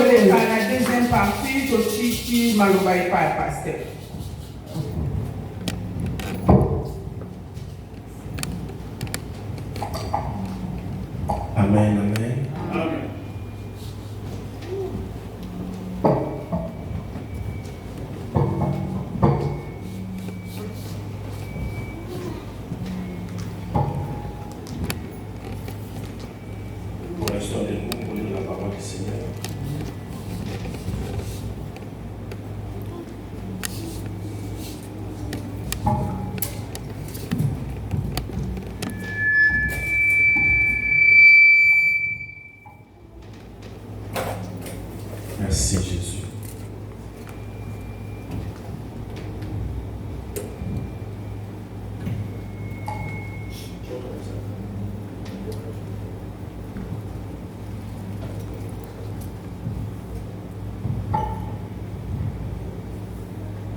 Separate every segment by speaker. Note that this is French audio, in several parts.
Speaker 1: La deuxième partie, c'est Chichi Malobaï Pasteur.
Speaker 2: Amen, amen.
Speaker 3: Amen.
Speaker 2: Pour l'instant, nous prenons la parole du Seigneur. Merci Jésus.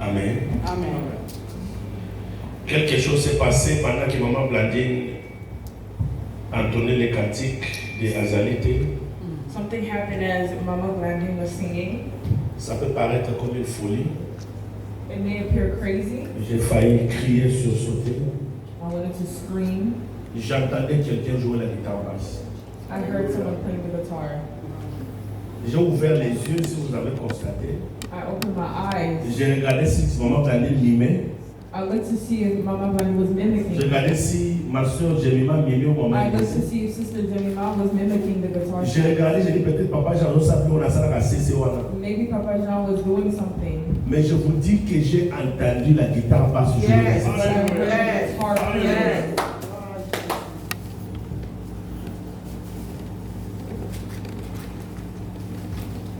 Speaker 2: Amen.
Speaker 1: Amen.
Speaker 2: Quelque chose s'est passé pendant que Maman Blandine entonnait les cantiques des Azalites.
Speaker 1: Something happened as Mama Blandine was singing.
Speaker 2: Ça peut paraître comme une folie.
Speaker 1: It may appear crazy.
Speaker 2: J'ai failli crier, sursauter.
Speaker 1: I wanted to scream.
Speaker 2: J'entendais quelqu'un jouer la guitare basse.
Speaker 1: I heard someone playing the guitar.
Speaker 2: J'ai ouvert les yeux, si vous avez constaté.
Speaker 1: I opened my eyes.
Speaker 2: J'ai regardé si Maman Blandine mimait.
Speaker 1: I looked to see if Mama Blandine was
Speaker 2: J'ai
Speaker 1: mimicking.
Speaker 2: regardé si ma soeur Jemima mimait au moment
Speaker 1: I
Speaker 2: où
Speaker 1: looked to see if Sister Jemima was mimicking the guitar.
Speaker 2: j'ai regardé, j'ai dit peut-être Papa Jean s'appelle on a ça à CC.
Speaker 1: Maybe Papa Jean was doing something.
Speaker 2: Mais je vous dis que j'ai entendu la guitare basse jouer.
Speaker 1: Yes, but I heard the guitar playing.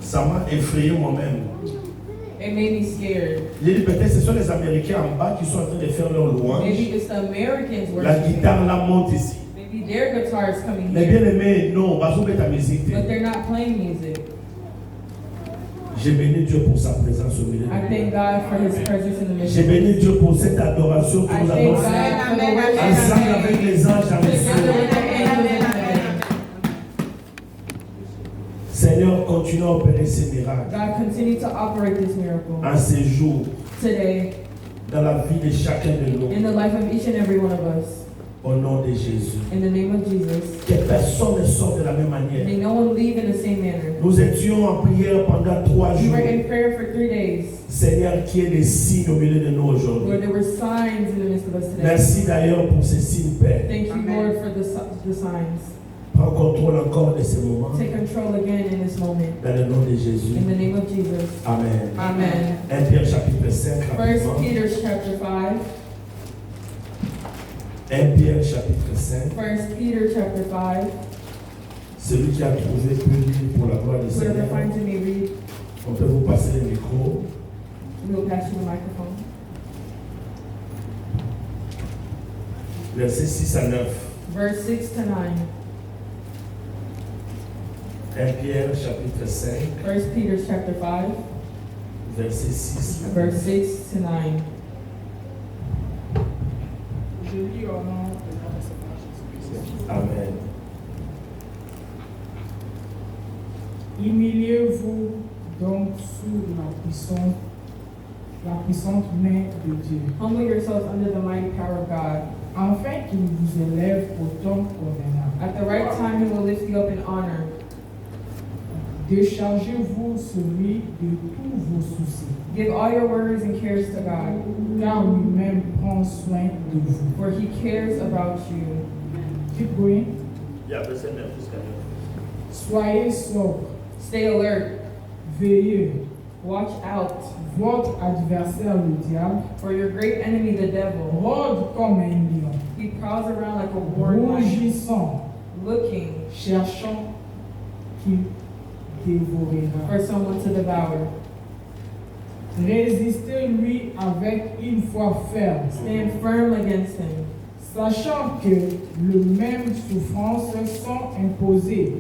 Speaker 2: Ça m'a effrayé moi-même.
Speaker 1: It made me scared.
Speaker 2: J'ai dit peut-être ce sont les Américains en bas qui sont en train de faire leur louange.
Speaker 1: Maybe it's the Americans
Speaker 2: La
Speaker 1: worshiping.
Speaker 2: guitare la monte ici.
Speaker 1: Maybe their guitar is coming
Speaker 2: Mais bien
Speaker 1: here,
Speaker 2: aimé, non, parce que ta musique.
Speaker 1: but they're not playing music.
Speaker 2: J'ai béni Dieu pour sa présence au milieu de
Speaker 1: I thank
Speaker 2: nous.
Speaker 1: God for His presence in the midst
Speaker 2: J'ai
Speaker 1: of
Speaker 2: béni
Speaker 1: us.
Speaker 2: Dieu pour cette adoration que
Speaker 1: I
Speaker 2: nous
Speaker 1: thank
Speaker 2: avons
Speaker 1: God
Speaker 2: faite
Speaker 1: for the worship
Speaker 2: ensemble avec les anges dans les
Speaker 1: together
Speaker 2: cieux.
Speaker 1: with the angels in heaven.
Speaker 2: Seigneur, continue à opérer ces miracles
Speaker 1: God, continue to operate this miracle
Speaker 2: en ces jours,
Speaker 1: today
Speaker 2: dans la vie de chacun de nous.
Speaker 1: in the life of each and every one of us.
Speaker 2: Au nom de Jésus.
Speaker 1: In the name of Jesus.
Speaker 2: Que personne ne sorte de la même manière.
Speaker 1: May no one leave in the same manner.
Speaker 2: Nous étions en prière pendant 3
Speaker 1: We
Speaker 2: jours.
Speaker 1: were in prayer for 3 days,
Speaker 2: Seigneur, qui est des signes au milieu de nous
Speaker 1: where
Speaker 2: aujourd'hui.
Speaker 1: there were signs in the midst of us today.
Speaker 2: Merci d'ailleurs pour ces signes, Père.
Speaker 1: Thank you, Lord, for the signs.
Speaker 2: Prends contrôle encore de ces moments.
Speaker 1: Take control again in this moment.
Speaker 2: Dans le nom de Jésus.
Speaker 1: In the name of Jesus.
Speaker 2: Amen.
Speaker 1: Amen.
Speaker 2: 1 Pierre chapitre 5.
Speaker 1: 1
Speaker 2: rapidement.
Speaker 1: Peter chapter 5.
Speaker 2: 1 Pierre chapitre 5.
Speaker 1: 1 Peter chapter 5.
Speaker 2: Celui qui a trouvé peut lire pour la gloire du
Speaker 1: Whoever
Speaker 2: Seigneur.
Speaker 1: finds it may read.
Speaker 2: On peut vous passer le micro.
Speaker 1: We'll pass you the microphone.
Speaker 2: Versets 6 à 9.
Speaker 1: Verse 6 to 9.
Speaker 2: 1 Pierre chapitre 5.
Speaker 1: 1 Peter chapter 5.
Speaker 2: Verset 6.
Speaker 1: Verse 6 to 9.
Speaker 3: Je lis au nom de notre Seigneur Jésus-Christ.
Speaker 2: Amen.
Speaker 3: Humiliez-vous donc sous la puissante main de Dieu,
Speaker 1: Humble yourselves under the mighty power of God.
Speaker 3: afin qu'il vous élève au temps convenable.
Speaker 1: At the right time, He will lift you up in honor.
Speaker 3: Déchargez-vous sur lui de tous vos soucis,
Speaker 1: Give all your worries and cares to God,
Speaker 3: car lui-même prend soin de vous.
Speaker 1: for He cares about you.
Speaker 3: Keep going.
Speaker 2: Yeah, verset 9 jusqu'à 9.
Speaker 3: Soyez sobre,
Speaker 1: Stay alert.
Speaker 3: veillez.
Speaker 1: Watch out.
Speaker 3: Votre adversaire, le diable,
Speaker 1: For your great enemy, the devil,
Speaker 3: rôde comme un lion,
Speaker 1: he prowls around like a roaring lion,
Speaker 3: rougissant,
Speaker 1: looking
Speaker 3: cherchant qui dévorera.
Speaker 1: for someone to devour.
Speaker 3: Résistez-lui avec une foi ferme,
Speaker 1: Stand firm against him,
Speaker 3: sachant que les mêmes souffrances sont imposées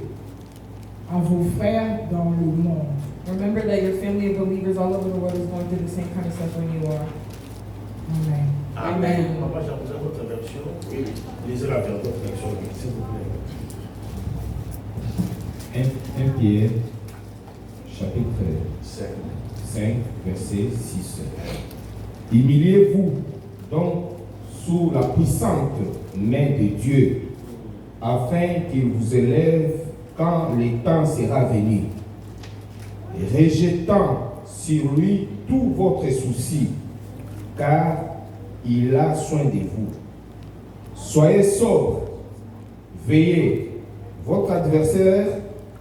Speaker 3: à vos frères dans le monde.
Speaker 1: remember that your family of believers all over the world is going through the same kind of suffering you are.
Speaker 3: Amen.
Speaker 2: Amen. Papa, j'ai besoin de votre version. Oui. Lisez la version, s'il vous plaît.
Speaker 4: 1 Pierre, chapitre 5, verset 6. Humiliez-vous donc sous la puissante main de Dieu, afin qu'il vous élève quand le temps sera venu, rejetant sur lui tout votre souci, car il a soin de vous. Soyez sobres, veillez. Votre adversaire,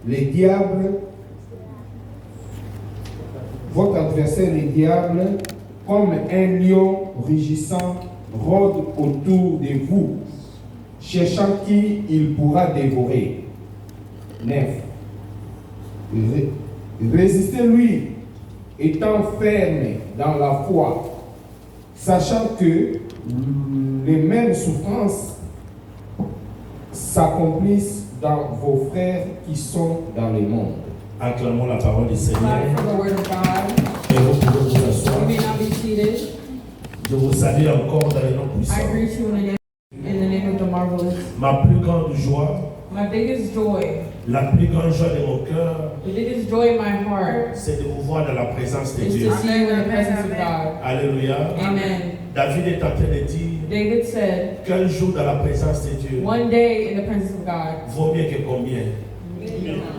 Speaker 4: le diable, comme un lion rugissant, rôde autour de vous, cherchant qui il pourra dévorer. 9. Résistez-lui, étant ferme dans la foi, sachant que les mêmes souffrances s'accomplissent dans vos frères qui sont dans le monde.
Speaker 2: Acclamons la parole du Seigneur.
Speaker 5: Clap for the word of God.
Speaker 2: Et vous pouvez vous asseoir.
Speaker 5: You may now be seated.
Speaker 2: Je vous salue encore dans le nom
Speaker 5: I
Speaker 2: puissant.
Speaker 5: greet you in the name of the marvelous.
Speaker 2: Ma plus grande joie,
Speaker 5: My biggest joy,
Speaker 2: la plus grande joie de mon cœur,
Speaker 5: the biggest joy in my heart
Speaker 2: c'est de vous voir dans la présence de
Speaker 5: is
Speaker 2: Dieu.
Speaker 5: to see you in the presence of God.
Speaker 2: Alléluia.
Speaker 5: Amen.
Speaker 2: David est en train de dire
Speaker 5: David said,
Speaker 2: qu'un jour dans la présence de Dieu
Speaker 5: one day in the presence of God,
Speaker 2: vaut mieux que combien?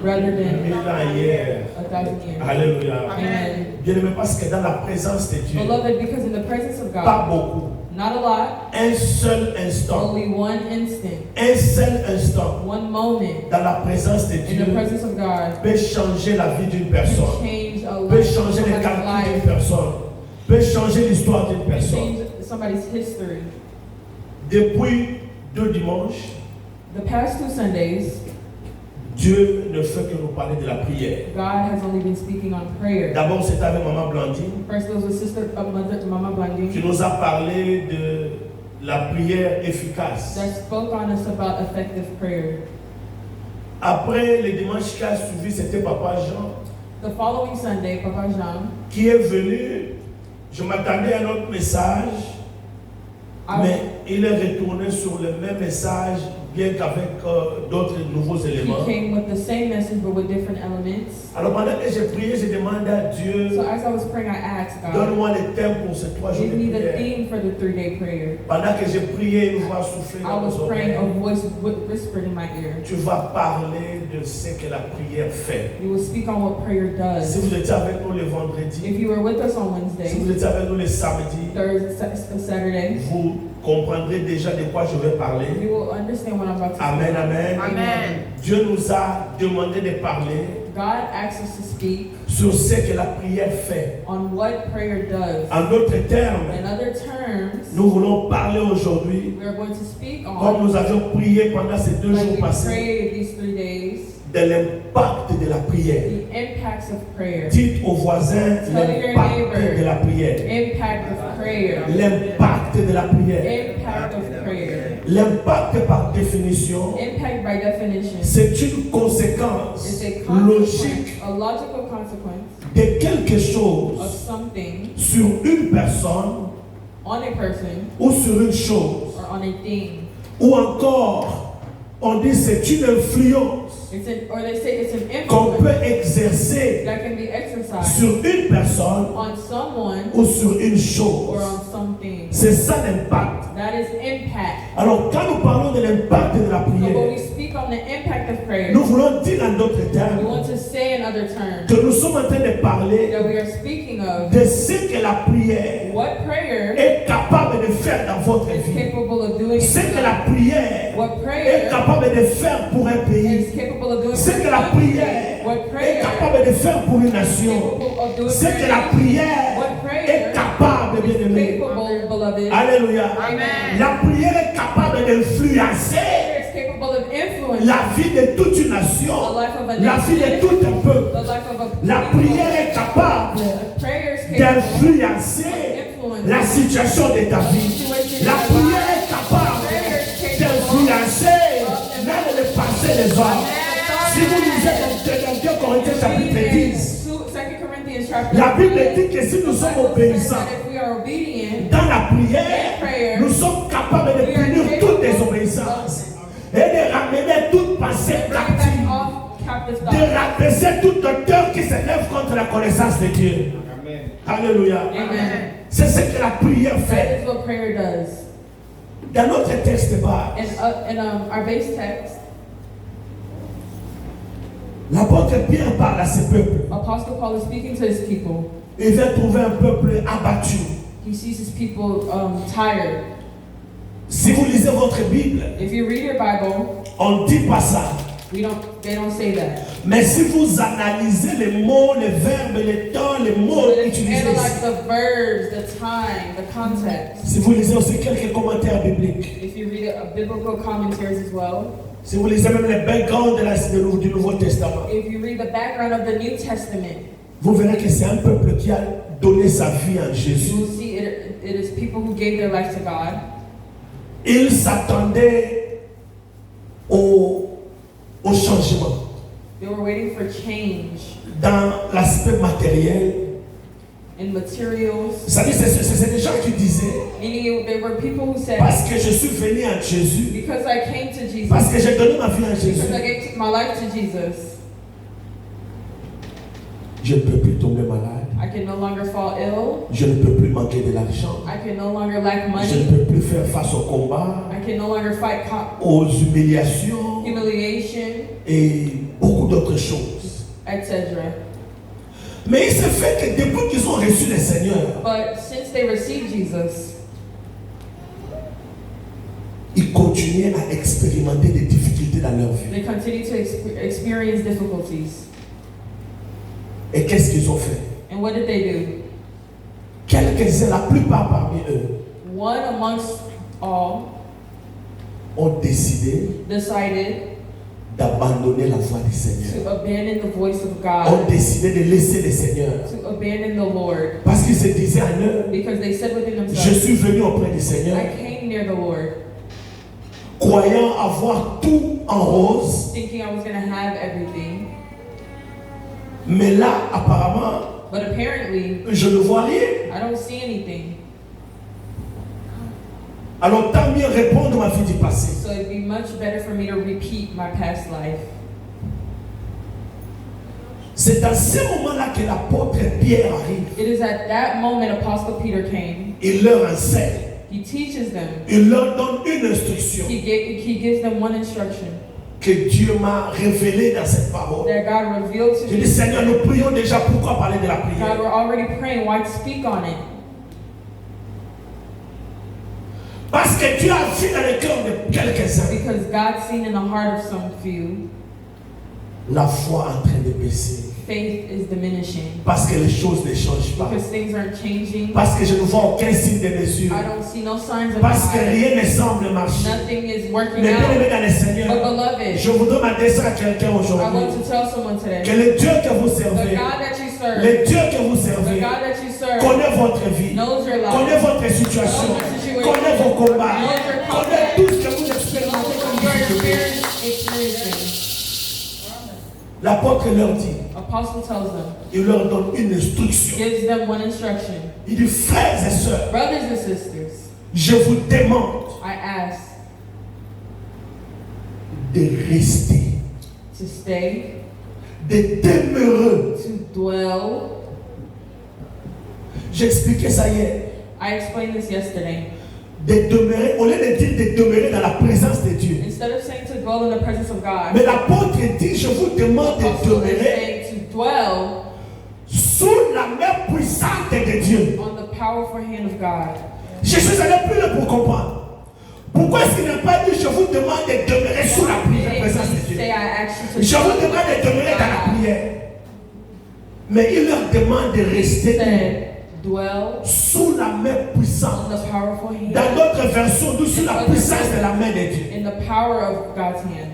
Speaker 5: rather than
Speaker 2: 1000 ans hier.
Speaker 5: 1,000 years.
Speaker 2: Alléluia.
Speaker 5: Amen.
Speaker 2: Bien aimé, parce que dans la présence de Dieu,
Speaker 5: Beloved, because in the presence of
Speaker 2: pas
Speaker 5: God,
Speaker 2: beaucoup,
Speaker 5: not a lot,
Speaker 2: un seul instant,
Speaker 5: only one instant,
Speaker 2: un seul instant
Speaker 5: one moment
Speaker 2: dans la présence de
Speaker 5: in
Speaker 2: Dieu
Speaker 5: the presence of God
Speaker 2: peut changer la vie d'une
Speaker 5: can
Speaker 2: personne,
Speaker 5: change a
Speaker 2: peut
Speaker 5: life,
Speaker 2: changer les
Speaker 5: somebody's
Speaker 2: calculs d'une
Speaker 5: life,
Speaker 2: personne, peut changer l'histoire d'une
Speaker 5: can
Speaker 2: personne.
Speaker 5: change somebody's history.
Speaker 2: Depuis 2 dimanches,
Speaker 5: The past 2 Sundays,
Speaker 2: Dieu ne fait que nous parler de la prière.
Speaker 5: God has only been speaking on prayer.
Speaker 2: D'abord, c'était avec Maman Blandine
Speaker 5: First, there was a sister of Mama Blandine
Speaker 2: qui nous a parlé de la prière efficace.
Speaker 5: that spoke on us about effective prayer.
Speaker 2: Après, le dimanche qui a suivi, c'était Papa Jean
Speaker 5: The following Sunday, Papa Jean,
Speaker 2: qui est venu. Je m'attendais à un autre message, mais il est retourné sur le même message, bien qu'avec d'autres nouveaux éléments.
Speaker 5: he came with the same message but with different elements.
Speaker 2: Alors pendant que j'ai prié, j'ai demandé à Dieu,
Speaker 5: So as I was praying, I asked God,
Speaker 2: donne-moi le thème pour ces 3 jours
Speaker 5: give
Speaker 2: de
Speaker 5: me the
Speaker 2: prière.
Speaker 5: theme for the 3-day prayer.
Speaker 2: Pendant que j'ai prié, une voix soufflée
Speaker 5: I
Speaker 2: dans
Speaker 5: was
Speaker 2: nos
Speaker 5: praying, a
Speaker 2: oreilles.
Speaker 5: voice whispered in my ear.
Speaker 2: Tu vas parler de ce que la prière fait.
Speaker 5: You will speak on what prayer
Speaker 2: Si
Speaker 5: does.
Speaker 2: vous étiez avec nous le vendredi,
Speaker 5: If you were with us on
Speaker 2: si
Speaker 5: Wednesday,
Speaker 2: vous étiez avec nous le samedi,
Speaker 5: Thursday, Saturday,
Speaker 2: vous comprendrez déjà de quoi je vais parler.
Speaker 5: you will understand what I'm about to
Speaker 2: Amen,
Speaker 5: say.
Speaker 2: amen.
Speaker 5: Amen.
Speaker 2: Dieu nous a demandé de parler
Speaker 5: God asks us to speak
Speaker 2: sur ce que la prière fait.
Speaker 5: on what prayer does.
Speaker 2: En d'autres termes,
Speaker 5: In other terms,
Speaker 2: nous voulons parler aujourd'hui,
Speaker 5: we are going to speak
Speaker 2: comme
Speaker 5: on,
Speaker 2: nous avions prié pendant ces 2
Speaker 5: like
Speaker 2: jours
Speaker 5: we
Speaker 2: passés,
Speaker 5: prayed these 3 days,
Speaker 2: de l'impact de la prière.
Speaker 5: the impacts of prayer.
Speaker 2: Dites aux voisins
Speaker 5: Tell your
Speaker 2: l'impact
Speaker 5: neighbor.
Speaker 2: de la prière.
Speaker 5: Impact of prayer.
Speaker 2: L'impact de la prière.
Speaker 5: Impact of prayer.
Speaker 2: L'impact par définition,
Speaker 5: Impact by definition
Speaker 2: c'est une conséquence
Speaker 5: is a consequence,
Speaker 2: logique
Speaker 5: a logical consequence
Speaker 2: de quelque
Speaker 5: of
Speaker 2: chose
Speaker 5: something
Speaker 2: sur une personne
Speaker 5: on a person
Speaker 2: ou sur une chose.
Speaker 5: or on a thing.
Speaker 2: Ou encore, on dit c'est une influence
Speaker 5: Or they say it's an
Speaker 2: qu'on
Speaker 5: influence
Speaker 2: peut exercer
Speaker 5: that can be exercised
Speaker 2: sur une personne
Speaker 5: on someone
Speaker 2: ou sur une
Speaker 5: or
Speaker 2: chose.
Speaker 5: on something.
Speaker 2: C'est ça l'impact.
Speaker 5: That is impact.
Speaker 2: Alors quand nous parlons de l'impact de la
Speaker 5: So when we
Speaker 2: prière,
Speaker 5: speak on the impact of prayer,
Speaker 2: nous voulons dire en d'autres
Speaker 5: we
Speaker 2: termes
Speaker 5: want to say in other terms
Speaker 2: que nous sommes en train de parler
Speaker 5: that we are speaking of
Speaker 2: de ce que la prière
Speaker 5: what prayer
Speaker 2: est capable de faire dans votre
Speaker 5: is
Speaker 2: vie.
Speaker 5: capable of doing in
Speaker 2: Ce
Speaker 5: your
Speaker 2: que la
Speaker 5: life.
Speaker 2: prière
Speaker 5: What
Speaker 2: est
Speaker 5: prayer
Speaker 2: capable de faire pour un pays.
Speaker 5: is capable of doing
Speaker 2: Ce
Speaker 5: for
Speaker 2: que la
Speaker 5: a country.
Speaker 2: prière
Speaker 5: What
Speaker 2: est
Speaker 5: prayer
Speaker 2: capable de faire pour une nation.
Speaker 5: capable of doing
Speaker 2: Ce
Speaker 5: for
Speaker 2: que
Speaker 5: a
Speaker 2: la
Speaker 5: nation.
Speaker 2: prière
Speaker 5: What prayer
Speaker 2: est capable, bien aimé.
Speaker 5: capable, beloved.
Speaker 2: Alléluia.
Speaker 5: Amen.
Speaker 2: La prière est capable d'influencer
Speaker 5: Prayer is capable of influencing
Speaker 2: la vie de toute une
Speaker 5: the
Speaker 2: nation,
Speaker 5: life of a
Speaker 2: la vie de
Speaker 5: nation,
Speaker 2: tout un peuple.
Speaker 5: the life of a
Speaker 2: La
Speaker 5: people.
Speaker 2: prière est capable
Speaker 5: Prayer is capable
Speaker 2: d'influencer la situation de ta vie. La prière est capable d'influencer même le passé des hommes. Si vous lisez dans 2 Corinthiens chapitre 10,
Speaker 5: 2 Corinthians chapter
Speaker 2: la Bible
Speaker 5: 10,
Speaker 2: dit que si nous sommes
Speaker 5: the Bible says
Speaker 2: obéissants
Speaker 5: that if we are obedient
Speaker 2: dans la
Speaker 5: in
Speaker 2: prière, d'amener toute pensée
Speaker 5: Bring back
Speaker 2: captive,
Speaker 5: all captive
Speaker 2: de
Speaker 5: thoughts.
Speaker 2: rabaisser toute auteur qui s'élève contre la connaissance de Dieu.
Speaker 4: Amen.
Speaker 2: Alléluia.
Speaker 5: Amen.
Speaker 2: C'est ce que la prière
Speaker 5: That
Speaker 2: fait.
Speaker 5: is what prayer does.
Speaker 2: Dans notre texte bas,
Speaker 5: In our base text,
Speaker 2: l'apôtre Pierre parle à ce peuple.
Speaker 5: Apostle Paul is speaking to his people.
Speaker 2: Il vient trouver un peuple abattu.
Speaker 5: He sees his people tired.
Speaker 2: Si vous lisez votre Bible,
Speaker 5: If you read your Bible,
Speaker 2: on ne dit pas ça.
Speaker 5: they don't say that.
Speaker 2: Mais si vous analysez les mots, les verbes, les temps, les mots
Speaker 5: But if you
Speaker 2: utilisés,
Speaker 5: analyze the verbs, the time, the context,
Speaker 2: si vous lisez aussi quelques commentaires bibliques,
Speaker 5: if you read biblical commentaries as well,
Speaker 2: si vous lisez même les backgrounds du Nouveau Testament,
Speaker 5: if you read the background of the New Testament,
Speaker 2: vous verrez que c'est un peuple qui a donné sa vie en
Speaker 5: you
Speaker 2: Jésus.
Speaker 5: will see it is people who gave their life to God.
Speaker 2: Ils s'attendaient au changement
Speaker 5: They were waiting for change
Speaker 2: dans l'aspect matériel.
Speaker 5: in materials.
Speaker 2: Vous savez, c'est des gens qui disaient,
Speaker 5: Meaning there were people who said,
Speaker 2: parce que je suis venu en Jésus,
Speaker 5: because I came to Jesus,
Speaker 2: parce que j'ai donné ma vie en Jésus,
Speaker 5: because I gave my life to Jesus,
Speaker 2: je ne peux plus tomber malade.
Speaker 5: I can no longer fall ill.
Speaker 2: Je ne peux plus manquer de l'argent.
Speaker 5: I can no longer lack
Speaker 2: Je
Speaker 5: money.
Speaker 2: ne peux plus faire face au combat,
Speaker 5: I can no longer fight
Speaker 2: aux humiliations
Speaker 5: humiliation,
Speaker 2: et beaucoup d'autres choses.
Speaker 5: etc.
Speaker 2: Mais il se fait que depuis qu'ils ont reçu le Seigneur,
Speaker 5: But since they received Jesus,
Speaker 2: ils continuaient à expérimenter des difficultés dans leur vie.
Speaker 5: they continue to experience difficulties.
Speaker 2: Et qu'est-ce qu'ils ont fait?
Speaker 5: And what did they do?
Speaker 2: Quelques-uns, la plupart parmi eux,
Speaker 5: One amongst all
Speaker 2: ont décidé
Speaker 5: decided
Speaker 2: d'abandonner la voie du Seigneur.
Speaker 5: to abandon the voice of
Speaker 2: Ont
Speaker 5: God,
Speaker 2: décidé de laisser le Seigneur.
Speaker 5: to abandon the Lord,
Speaker 2: Parce qu'ils se disaient en eux,
Speaker 5: because they said within
Speaker 2: je
Speaker 5: themselves,
Speaker 2: suis venu auprès du Seigneur,
Speaker 5: I came near the Lord,
Speaker 2: croyant avoir tout en rose.
Speaker 5: thinking I was going to have everything.
Speaker 2: Mais là, apparemment,
Speaker 5: But apparently,
Speaker 2: je ne vois rien.
Speaker 5: I don't see anything.
Speaker 2: Alors tant mieux répondre à ma vie du passé.
Speaker 5: So it'd be much better for me to repeat my past life.
Speaker 2: C'est dans ce moment-là que l'apôtre Pierre arrive.
Speaker 5: It is at that moment Apostle Peter came.
Speaker 2: Il leur enseigne.
Speaker 5: He teaches them.
Speaker 2: Il leur donne une instruction
Speaker 5: He gives them one instruction
Speaker 2: que Dieu m'a révélée dans cette parole.
Speaker 5: that God revealed to
Speaker 2: Je dis,
Speaker 5: me.
Speaker 2: Seigneur, nous prions déjà. Pourquoi parler de la
Speaker 5: God,
Speaker 2: prière?
Speaker 5: we're already praying. Why speak on it?
Speaker 2: Parce que Dieu a vu dans le cœur de quelques-uns
Speaker 5: Because God's seen in the heart of some few,
Speaker 2: la foi en train de baisser.
Speaker 5: faith is diminishing.
Speaker 2: Parce que les choses ne changent pas.
Speaker 5: Because things aren't changing.
Speaker 2: Parce que je ne vois aucun signe de mesure.
Speaker 5: I don't see no signs of
Speaker 2: Parce que
Speaker 5: God.
Speaker 2: rien ne semble marcher.
Speaker 5: Nothing is working
Speaker 2: Mais bien aimé
Speaker 5: out.
Speaker 2: dans le Seigneur,
Speaker 5: But beloved,
Speaker 2: je voudrais m'adresser à quelqu'un
Speaker 5: I want
Speaker 2: aujourd'hui.
Speaker 5: to tell someone
Speaker 2: Que
Speaker 5: today,
Speaker 2: le Dieu que vous
Speaker 5: the
Speaker 2: servez,
Speaker 5: God that you serve,
Speaker 2: le Dieu que vous
Speaker 5: the
Speaker 2: servez,
Speaker 5: God that you serve,
Speaker 2: connaît votre vie,
Speaker 5: knows your
Speaker 2: connaît
Speaker 5: life,
Speaker 2: votre situation,
Speaker 5: knows your situation,
Speaker 2: connaît vos combats,
Speaker 5: knows your
Speaker 2: connaît
Speaker 5: conflict,
Speaker 2: tout ce que vous expérimentez
Speaker 5: knows
Speaker 2: comme
Speaker 5: what you're
Speaker 2: difficulté.
Speaker 5: experiencing.
Speaker 2: L'apôtre leur dit,
Speaker 5: Apostle tells them,
Speaker 2: il leur donne une instruction.
Speaker 5: gives them one instruction.
Speaker 2: Il dit, frères et sœurs,
Speaker 5: Brothers and sisters,
Speaker 2: je vous demande
Speaker 5: I ask
Speaker 2: de rester,
Speaker 5: to stay,
Speaker 2: de demeurer.
Speaker 5: to dwell.
Speaker 2: J'expliquais ça hier.
Speaker 5: I explained this yesterday.
Speaker 2: De demeurer, au lieu de dire de demeurer dans la présence de Dieu.
Speaker 5: Instead of saying to dwell in the presence of God,
Speaker 2: Mais l'apôtre dit, je vous demande de
Speaker 5: Apostle is
Speaker 2: demeurer
Speaker 5: saying to dwell
Speaker 2: sous la main puissante de Dieu.
Speaker 5: on the powerful hand of God.
Speaker 2: Je suis allé plus loin pour comprendre. Pourquoi est-ce qu'il n'a pas dit, je vous demande de demeurer sous la présence de Dieu?
Speaker 5: Say I ask you to
Speaker 2: Je vous
Speaker 5: dwell
Speaker 2: demande de demeurer dans la
Speaker 5: God.
Speaker 2: prière. Mais il leur demande de
Speaker 5: He
Speaker 2: rester
Speaker 5: said, dwell
Speaker 2: sous la main
Speaker 5: on
Speaker 2: puissante.
Speaker 5: the powerful hand,
Speaker 2: Dans d'autres versions, nous sous la puissance de la main de Dieu.
Speaker 5: in the power of God's hand.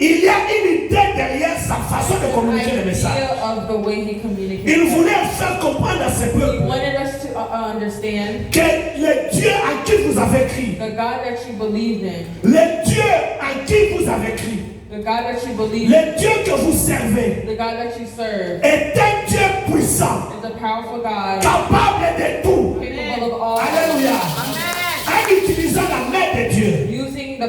Speaker 2: Il y a une idée derrière sa façon de communiquer le message.
Speaker 5: Idea of the way he communicates.
Speaker 2: Il voulait faire comprendre à ses
Speaker 5: He
Speaker 2: peuples
Speaker 5: wanted us to understand
Speaker 2: que le Dieu en qui vous avez cru,
Speaker 5: the God that you believed in,
Speaker 2: le Dieu en qui vous avez cru,
Speaker 5: the God that you believe in,
Speaker 2: le Dieu que vous servez
Speaker 5: the God that you serve
Speaker 2: est un Dieu puissant,
Speaker 5: is a powerful God,
Speaker 2: capable de tout.
Speaker 5: capable of all,
Speaker 2: Alléluia. En utilisant la main de Dieu,
Speaker 5: using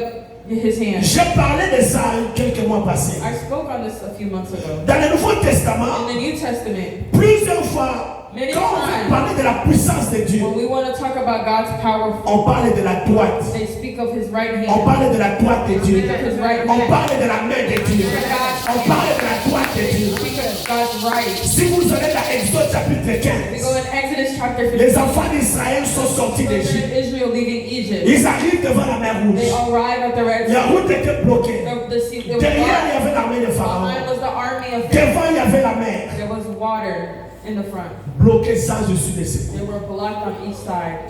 Speaker 5: his hand.
Speaker 2: J'ai parlé de ça quelques mois passés.
Speaker 5: I spoke on this a few months ago.
Speaker 2: Dans le Nouveau Testament,
Speaker 5: In the New Testament,
Speaker 2: plusieurs fois,
Speaker 5: Many
Speaker 2: quand on veut
Speaker 5: times.
Speaker 2: parler de la puissance de Dieu,
Speaker 5: when we want to talk about God's power,
Speaker 2: on parle de la droite.
Speaker 5: they speak of his right hand.
Speaker 2: On parle de la droite de Dieu.
Speaker 5: Speak of his right
Speaker 2: On
Speaker 5: hand.
Speaker 2: parle de la main de Dieu. On parle de la droite de Dieu.
Speaker 5: Speak of God's right.
Speaker 2: Si vous allez dans Exode chapitre
Speaker 5: We
Speaker 2: 15,
Speaker 5: go in Exodus chapter 15.
Speaker 2: les enfants d'Israël sont sortis
Speaker 5: Children
Speaker 2: d'Égypte.
Speaker 5: of Israel leaving Egypt.
Speaker 2: Ils arrivent devant la mer
Speaker 5: They
Speaker 2: Rouge.
Speaker 5: arrive at the Red
Speaker 2: La
Speaker 5: Sea.
Speaker 2: route était bloquée.
Speaker 5: The sea, there was
Speaker 2: Derrière, il y
Speaker 5: water.
Speaker 2: avait l'armée de Pharaon.
Speaker 5: Behind was the army of Pharaoh.
Speaker 2: Devant, il y avait la mer.
Speaker 5: There was water in the front.
Speaker 2: Bloquée sans issue de secours.
Speaker 5: They were blocked on each side.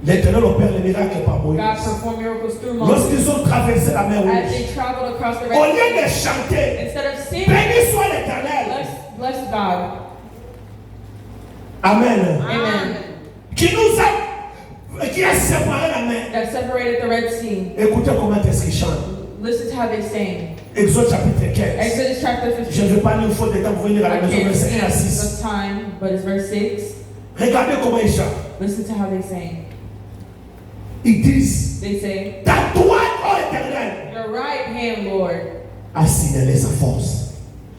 Speaker 2: L'Éternel opère les miracles par Moïse.
Speaker 5: God performed miracles through Moses.
Speaker 2: Lorsqu'ils ont traversé la mer
Speaker 5: As
Speaker 2: Rouge,
Speaker 5: they traveled across the
Speaker 2: au
Speaker 5: Red
Speaker 2: lieu de
Speaker 5: Sea,
Speaker 2: chanter,
Speaker 5: instead of singing,
Speaker 2: béni soit l'Éternel.
Speaker 5: bless God.
Speaker 2: Amen.
Speaker 5: Amen.
Speaker 2: Qui a séparé la mer.
Speaker 5: That separated the Red Sea.
Speaker 2: Écoutez comment est-ce qu'ils chantent.
Speaker 5: Listen to how they sang.
Speaker 2: Exode chapitre 15.
Speaker 5: Exodus chapter
Speaker 2: Je ne
Speaker 5: 15.
Speaker 2: vais pas lire faute de temps pour venir à
Speaker 5: I
Speaker 2: la maison,
Speaker 5: can't
Speaker 2: verset 1 à
Speaker 5: sing
Speaker 2: 6.
Speaker 5: the time, but it's verse 6.
Speaker 2: Regardez comment ils chantent.
Speaker 5: Listen to how they sang.
Speaker 2: Ils disent,
Speaker 5: They say,
Speaker 2: ta droite, ô Éternel,
Speaker 5: your right hand, Lord,
Speaker 2: a signalé sa force.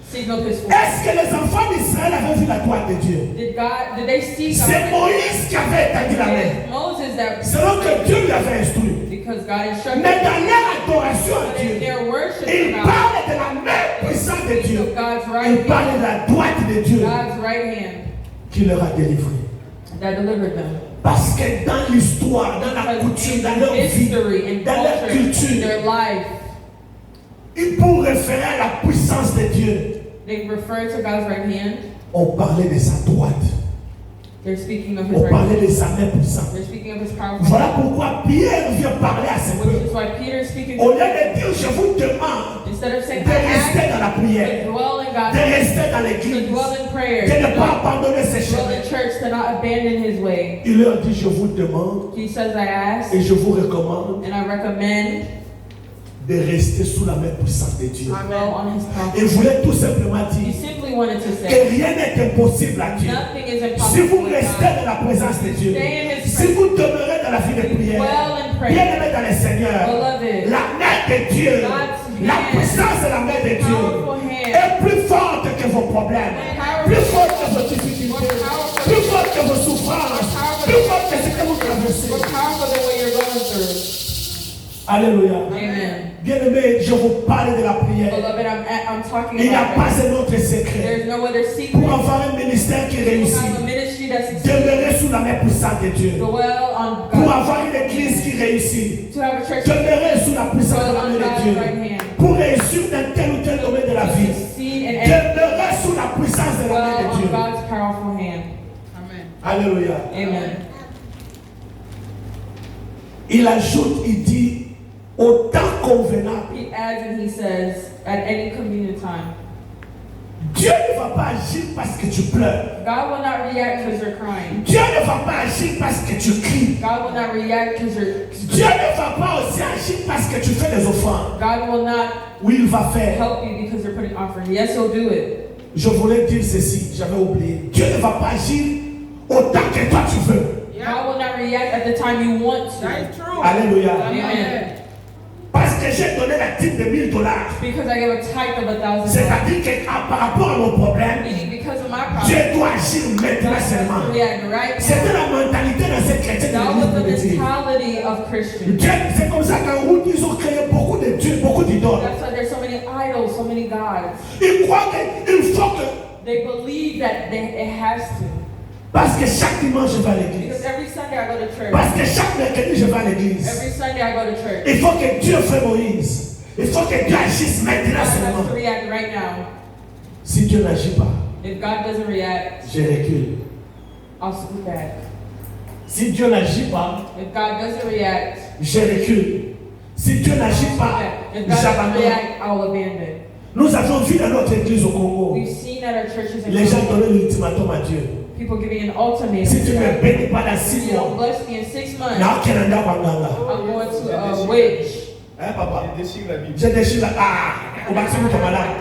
Speaker 5: signaled his force.
Speaker 2: Est-ce que les enfants d'Israël avaient vu la droite de Dieu?
Speaker 5: Did they see
Speaker 2: C'est
Speaker 5: God?
Speaker 2: Moïse qui avait établi la main.
Speaker 5: It's Moses that,
Speaker 2: Selon que Dieu lui avait instruit.
Speaker 5: because God instructed
Speaker 2: Mais dans
Speaker 5: them.
Speaker 2: leur adoration à
Speaker 5: But in
Speaker 2: Dieu,
Speaker 5: their worship
Speaker 2: ils
Speaker 5: to God,
Speaker 2: parlent de la main puissante de
Speaker 5: speak
Speaker 2: Dieu.
Speaker 5: of God's
Speaker 2: Ils
Speaker 5: right
Speaker 2: parlent
Speaker 5: hand,
Speaker 2: de la droite de Dieu
Speaker 5: God's right hand
Speaker 2: qui leur a délivré.
Speaker 5: that delivered them.
Speaker 2: Parce que dans l'histoire, dans la
Speaker 5: Because
Speaker 2: coutume,
Speaker 5: in
Speaker 2: dans leur vie,
Speaker 5: history, in
Speaker 2: dans leur
Speaker 5: culture, in
Speaker 2: culture,
Speaker 5: their life,
Speaker 2: ils pour référer à la puissance de Dieu,
Speaker 5: they refer to God's right hand.
Speaker 2: on parlait de sa droite.
Speaker 5: They're speaking of his
Speaker 2: On
Speaker 5: right
Speaker 2: parlait
Speaker 5: hand.
Speaker 2: de sa main puissante.
Speaker 5: They're speaking of his powerful
Speaker 2: Voilà
Speaker 5: hand.
Speaker 2: pourquoi Pierre vient parler à ses
Speaker 5: Which
Speaker 2: peuples.
Speaker 5: is why Peter is speaking
Speaker 2: Au
Speaker 5: to
Speaker 2: lieu de dire, je vous demande
Speaker 5: instead of saying,
Speaker 2: de rester dans la
Speaker 5: to
Speaker 2: prière,
Speaker 5: dwell in
Speaker 2: de
Speaker 5: God's
Speaker 2: rester dans
Speaker 5: to
Speaker 2: l'église,
Speaker 5: dwell in prayer,
Speaker 2: de ne
Speaker 5: to
Speaker 2: pas abandonner ses
Speaker 5: dwell
Speaker 2: chemins.
Speaker 5: in church, to not abandon his way.
Speaker 2: Il leur dit, je vous demande
Speaker 5: He says, I ask
Speaker 2: et je vous recommande
Speaker 5: and I recommend
Speaker 2: de rester sous la main puissante de Dieu.
Speaker 5: dwell on his
Speaker 2: Il
Speaker 5: power.
Speaker 2: voulait tout simplement
Speaker 5: He
Speaker 2: dire
Speaker 5: simply wanted to
Speaker 2: que
Speaker 5: say,
Speaker 2: rien n'est impossible à Dieu.
Speaker 5: nothing is
Speaker 2: Si vous
Speaker 5: impossible with
Speaker 2: restez
Speaker 5: God.
Speaker 2: dans la présence de Dieu,
Speaker 5: Stay in his
Speaker 2: si
Speaker 5: presence.
Speaker 2: vous demeurez dans la vie de prière,
Speaker 5: Dwell in prayer.
Speaker 2: bien-aimé dans le Seigneur,
Speaker 5: Beloved,
Speaker 2: la main de Dieu,
Speaker 5: God's
Speaker 2: la
Speaker 5: hand,
Speaker 2: puissance de la main de Dieu
Speaker 5: powerful hand,
Speaker 2: est plus forte que vos problèmes, plus forte que vos difficultés, plus forte que vos souffrances, plus forte que ce que vous traversez.
Speaker 5: more powerful than what you're going through.
Speaker 2: Alléluia.
Speaker 5: Amen.
Speaker 2: Bien-aimé, je vous parle de la prière.
Speaker 5: Beloved, I'm talking
Speaker 2: Il n'y a
Speaker 5: about
Speaker 2: pas
Speaker 5: that.
Speaker 2: un autre secret.
Speaker 5: There's no other secret.
Speaker 2: Pour avoir un ministère qui
Speaker 5: To
Speaker 2: réussit,
Speaker 5: have a ministry that succeeds.
Speaker 2: demeurer sous la main puissante de Dieu.
Speaker 5: Dwell on
Speaker 2: Pour
Speaker 5: God.
Speaker 2: avoir une église qui réussit,
Speaker 5: To have a church
Speaker 2: demeurer sous la puissance de la main de Dieu. Pour réussir dans tel ou tel domaine de la vie,
Speaker 5: succeed in every
Speaker 2: demeurer sous la puissance de la main
Speaker 5: dwell
Speaker 2: de
Speaker 5: on
Speaker 2: Dieu.
Speaker 5: God's powerful hand.
Speaker 2: Alléluia.
Speaker 5: Amen.
Speaker 2: Il ajoute, il dit, au temps convenable.
Speaker 5: He adds and he says, at any convenient time.
Speaker 2: Dieu ne va pas agir parce que tu pleures.
Speaker 5: God will not react because you're crying.
Speaker 2: Dieu ne va pas agir parce que tu cries.
Speaker 5: God will not react because you're.
Speaker 2: Dieu ne va pas aussi agir parce que tu fais des offrandes.
Speaker 5: God will not
Speaker 2: Oui, il va faire.
Speaker 5: help you because you're putting offering. Yes, He'll do it.
Speaker 2: Je voulais dire ceci, j'avais oublié. Dieu ne va pas agir autant que toi tu veux.
Speaker 5: God will not react at the time you want to.
Speaker 2: Alléluia.
Speaker 5: Amen.
Speaker 2: Parce que j'ai donné la dîme de $1000.
Speaker 5: Because I gave a tithe of $1,000.
Speaker 2: C'est-à-dire que par rapport à mon problème,
Speaker 5: Meaning because of my
Speaker 2: Dieu
Speaker 5: problem,
Speaker 2: doit agir
Speaker 5: God
Speaker 2: maintenant
Speaker 5: has
Speaker 2: seulement.
Speaker 5: to react right
Speaker 2: C'était
Speaker 5: now.
Speaker 2: la mentalité dans cette chrétienne
Speaker 5: That was the
Speaker 2: de l'église.
Speaker 5: mentality of Christians.
Speaker 2: Dieu, c'est comme ça qu'en route, ils ont créé beaucoup de dieux, beaucoup d'idoles.
Speaker 5: That's why there's so many idols, so many gods.
Speaker 2: Ils croient qu'il faut que...
Speaker 5: They believe that it has to.
Speaker 2: Parce que chaque dimanche, je vais à
Speaker 5: Because
Speaker 2: l'église.
Speaker 5: every Sunday I go to church.
Speaker 2: Parce que chaque mercredi, je vais à l'église.
Speaker 5: Every Sunday I go to church.
Speaker 2: Il faut que Dieu fasse Moïse. Il faut que Dieu agisse maintenant
Speaker 5: God has to
Speaker 2: seulement.
Speaker 5: react right now.
Speaker 2: Si Dieu n'agit pas,
Speaker 5: If God doesn't react,
Speaker 2: je recule.
Speaker 5: I'll scoot back.
Speaker 2: Si Dieu n'agit pas,
Speaker 5: If God doesn't react,
Speaker 2: je recule. Si Dieu n'agit pas,
Speaker 5: if God doesn't
Speaker 2: j'abandonne.
Speaker 5: react, I'll abandon.
Speaker 2: Nous avons vu dans notre église au Congo,
Speaker 5: We've seen at our churches in
Speaker 2: les gens
Speaker 5: Congo,
Speaker 2: donnaient l'ultimatum à Dieu.
Speaker 5: people giving an ultimatum.
Speaker 2: Si tu
Speaker 5: to
Speaker 2: ne me
Speaker 5: God.
Speaker 2: bénis pas dans
Speaker 5: If
Speaker 2: 6
Speaker 5: you don't
Speaker 2: mois,
Speaker 5: bless me in 6 months,
Speaker 2: na Canada Banganga.
Speaker 5: I'm going to a witch.
Speaker 2: Hein, papa?
Speaker 4: Il déchire la Bible.
Speaker 2: J'ai déchiré la. Ah, au maximum, tu es malade.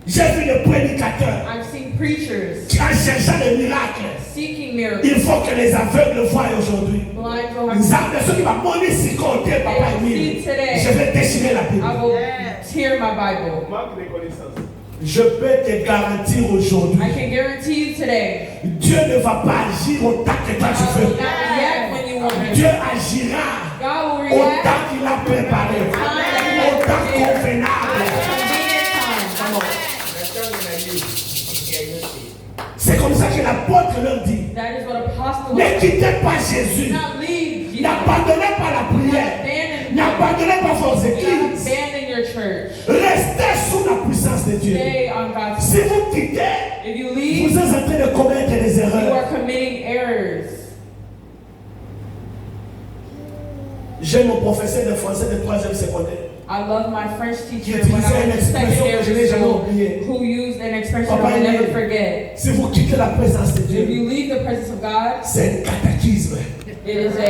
Speaker 2: J'ai vu des prédicateurs
Speaker 5: I've seen preachers
Speaker 2: qui, en cherchant des miracles,
Speaker 5: seeking miracles.
Speaker 2: Il faut que les aveugles voient aujourd'hui.
Speaker 5: Blind will
Speaker 2: Les
Speaker 5: have
Speaker 2: âmes de ceux qui vont mourir si côté, papa Emile. Je vais déchirer la Bible.
Speaker 5: I will tear my Bible.
Speaker 2: Je peux te garantir aujourd'hui,
Speaker 5: I can guarantee you today,
Speaker 2: Dieu ne va pas agir autant que toi tu
Speaker 5: God will
Speaker 2: veux.
Speaker 5: not react when you want him.
Speaker 2: Dieu agira
Speaker 5: God will
Speaker 2: autant
Speaker 5: react
Speaker 2: qu'il a préparé, autant convenable.
Speaker 5: convenient time. Come on.
Speaker 2: C'est comme ça que l'apôtre leur dit.
Speaker 5: That is what apostle
Speaker 2: Ne quittez pas Jésus.
Speaker 5: not leave Jesus.
Speaker 2: N'abandonnez pas la prière. N'abandonnez pas vos églises.
Speaker 5: Abandon your church.
Speaker 2: Restez sous la puissance de Dieu.
Speaker 5: Stay on God's
Speaker 2: Si vous quittez,
Speaker 5: If you
Speaker 2: vous
Speaker 5: leave,
Speaker 2: êtes en train de commettre des
Speaker 5: you
Speaker 2: erreurs.
Speaker 5: are committing errors.
Speaker 2: J'aime mon professeur de français de 3e secondaire.
Speaker 5: I love my French teacher
Speaker 2: Qui
Speaker 5: when I
Speaker 2: utilisait
Speaker 5: was
Speaker 2: une
Speaker 5: in
Speaker 2: expression que je n'ai
Speaker 5: secondary
Speaker 2: jamais
Speaker 5: school
Speaker 2: oubliée.
Speaker 5: who used an expression
Speaker 2: Papa
Speaker 5: I will never
Speaker 2: Emile.
Speaker 5: forget.
Speaker 2: Si vous quittez la présence de
Speaker 5: If
Speaker 2: Dieu,
Speaker 5: you leave the presence of God,
Speaker 2: c'est un cataclysme.
Speaker 5: it is a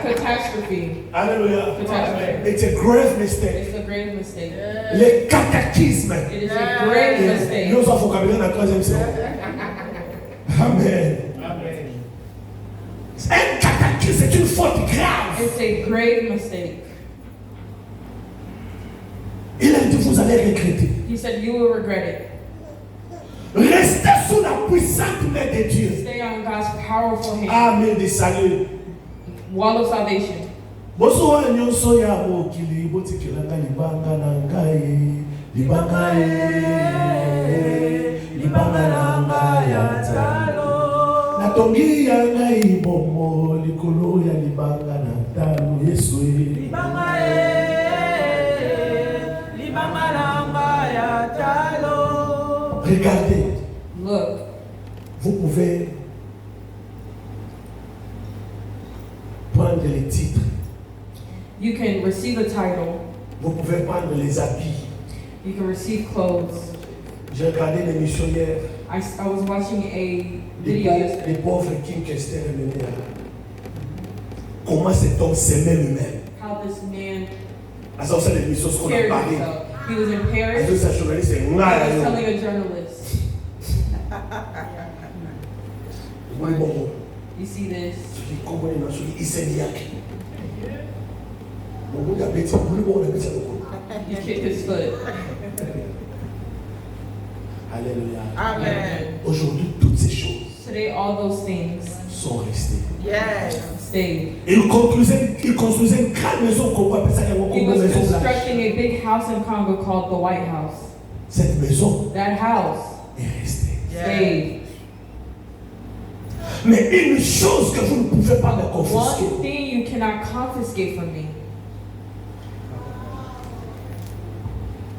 Speaker 5: catastrophe.
Speaker 2: Alléluia.
Speaker 5: Catastrophe.
Speaker 2: It's a grave mistake.
Speaker 5: It's a grave mistake.
Speaker 2: Le cataclysme.
Speaker 5: It is a grave mistake.
Speaker 2: Nous avons vocabulaire dans la 3e seconde. Amen. C'est un cataclysme, c'est une faute grave.
Speaker 5: It's a grave mistake.
Speaker 2: Il a dit, vous allez regretter.
Speaker 5: He said, you will regret it.
Speaker 2: Restez sous la puissante main de Dieu.
Speaker 5: Stay on God's powerful hand.
Speaker 2: Amen de salut.
Speaker 5: Wall of salvation.
Speaker 2: Bosowa nyonso ya mokili botikelanga libanga na ngai. Libanga na ngai ya talo. Natongi ya ngai bomo likolo ya libanga na talo Yesu. Libanga na ngai ya talo. Regardez.
Speaker 5: Look,
Speaker 2: Vous pouvez prendre les titres.
Speaker 5: you can receive a title.
Speaker 2: Vous pouvez prendre les habits.
Speaker 5: You can receive clothes.
Speaker 2: J'ai regardé l'émission hier.
Speaker 5: I was watching a
Speaker 2: Les
Speaker 5: video
Speaker 2: pauvres,
Speaker 5: yesterday.
Speaker 2: les pauvres Kim Kester est mené à comment cet homme s'aimait lui-même.
Speaker 5: How this man
Speaker 2: À ça, c'est l'émission ce qu'on a
Speaker 5: carried
Speaker 2: parlé.
Speaker 5: himself. He was in
Speaker 2: À
Speaker 5: Paris.
Speaker 2: ça, c'est journaliste, c'est
Speaker 5: He
Speaker 2: moi.
Speaker 5: was telling a journalist,
Speaker 2: Oui, bon.
Speaker 5: you see this?
Speaker 2: Celui qui comprend les nations, il s'est dit à qui? Bon, vous avez dit, vous avez dit,
Speaker 5: He kicked his foot.
Speaker 2: Alléluia.
Speaker 5: Amen.
Speaker 2: Aujourd'hui, toutes ces choses
Speaker 5: Today, all those things
Speaker 2: sont restées.
Speaker 5: stayed.
Speaker 2: Il construisait une grande maison qu'on appelle ça
Speaker 5: He
Speaker 2: comme
Speaker 5: was
Speaker 2: maison blanche.
Speaker 5: constructing a big house in Congo called the White House.
Speaker 2: Cette maison
Speaker 5: That house
Speaker 2: est restée.
Speaker 5: stayed.
Speaker 2: Mais une chose que vous ne pouvez pas me confisquer,
Speaker 5: One thing you cannot confiscate from me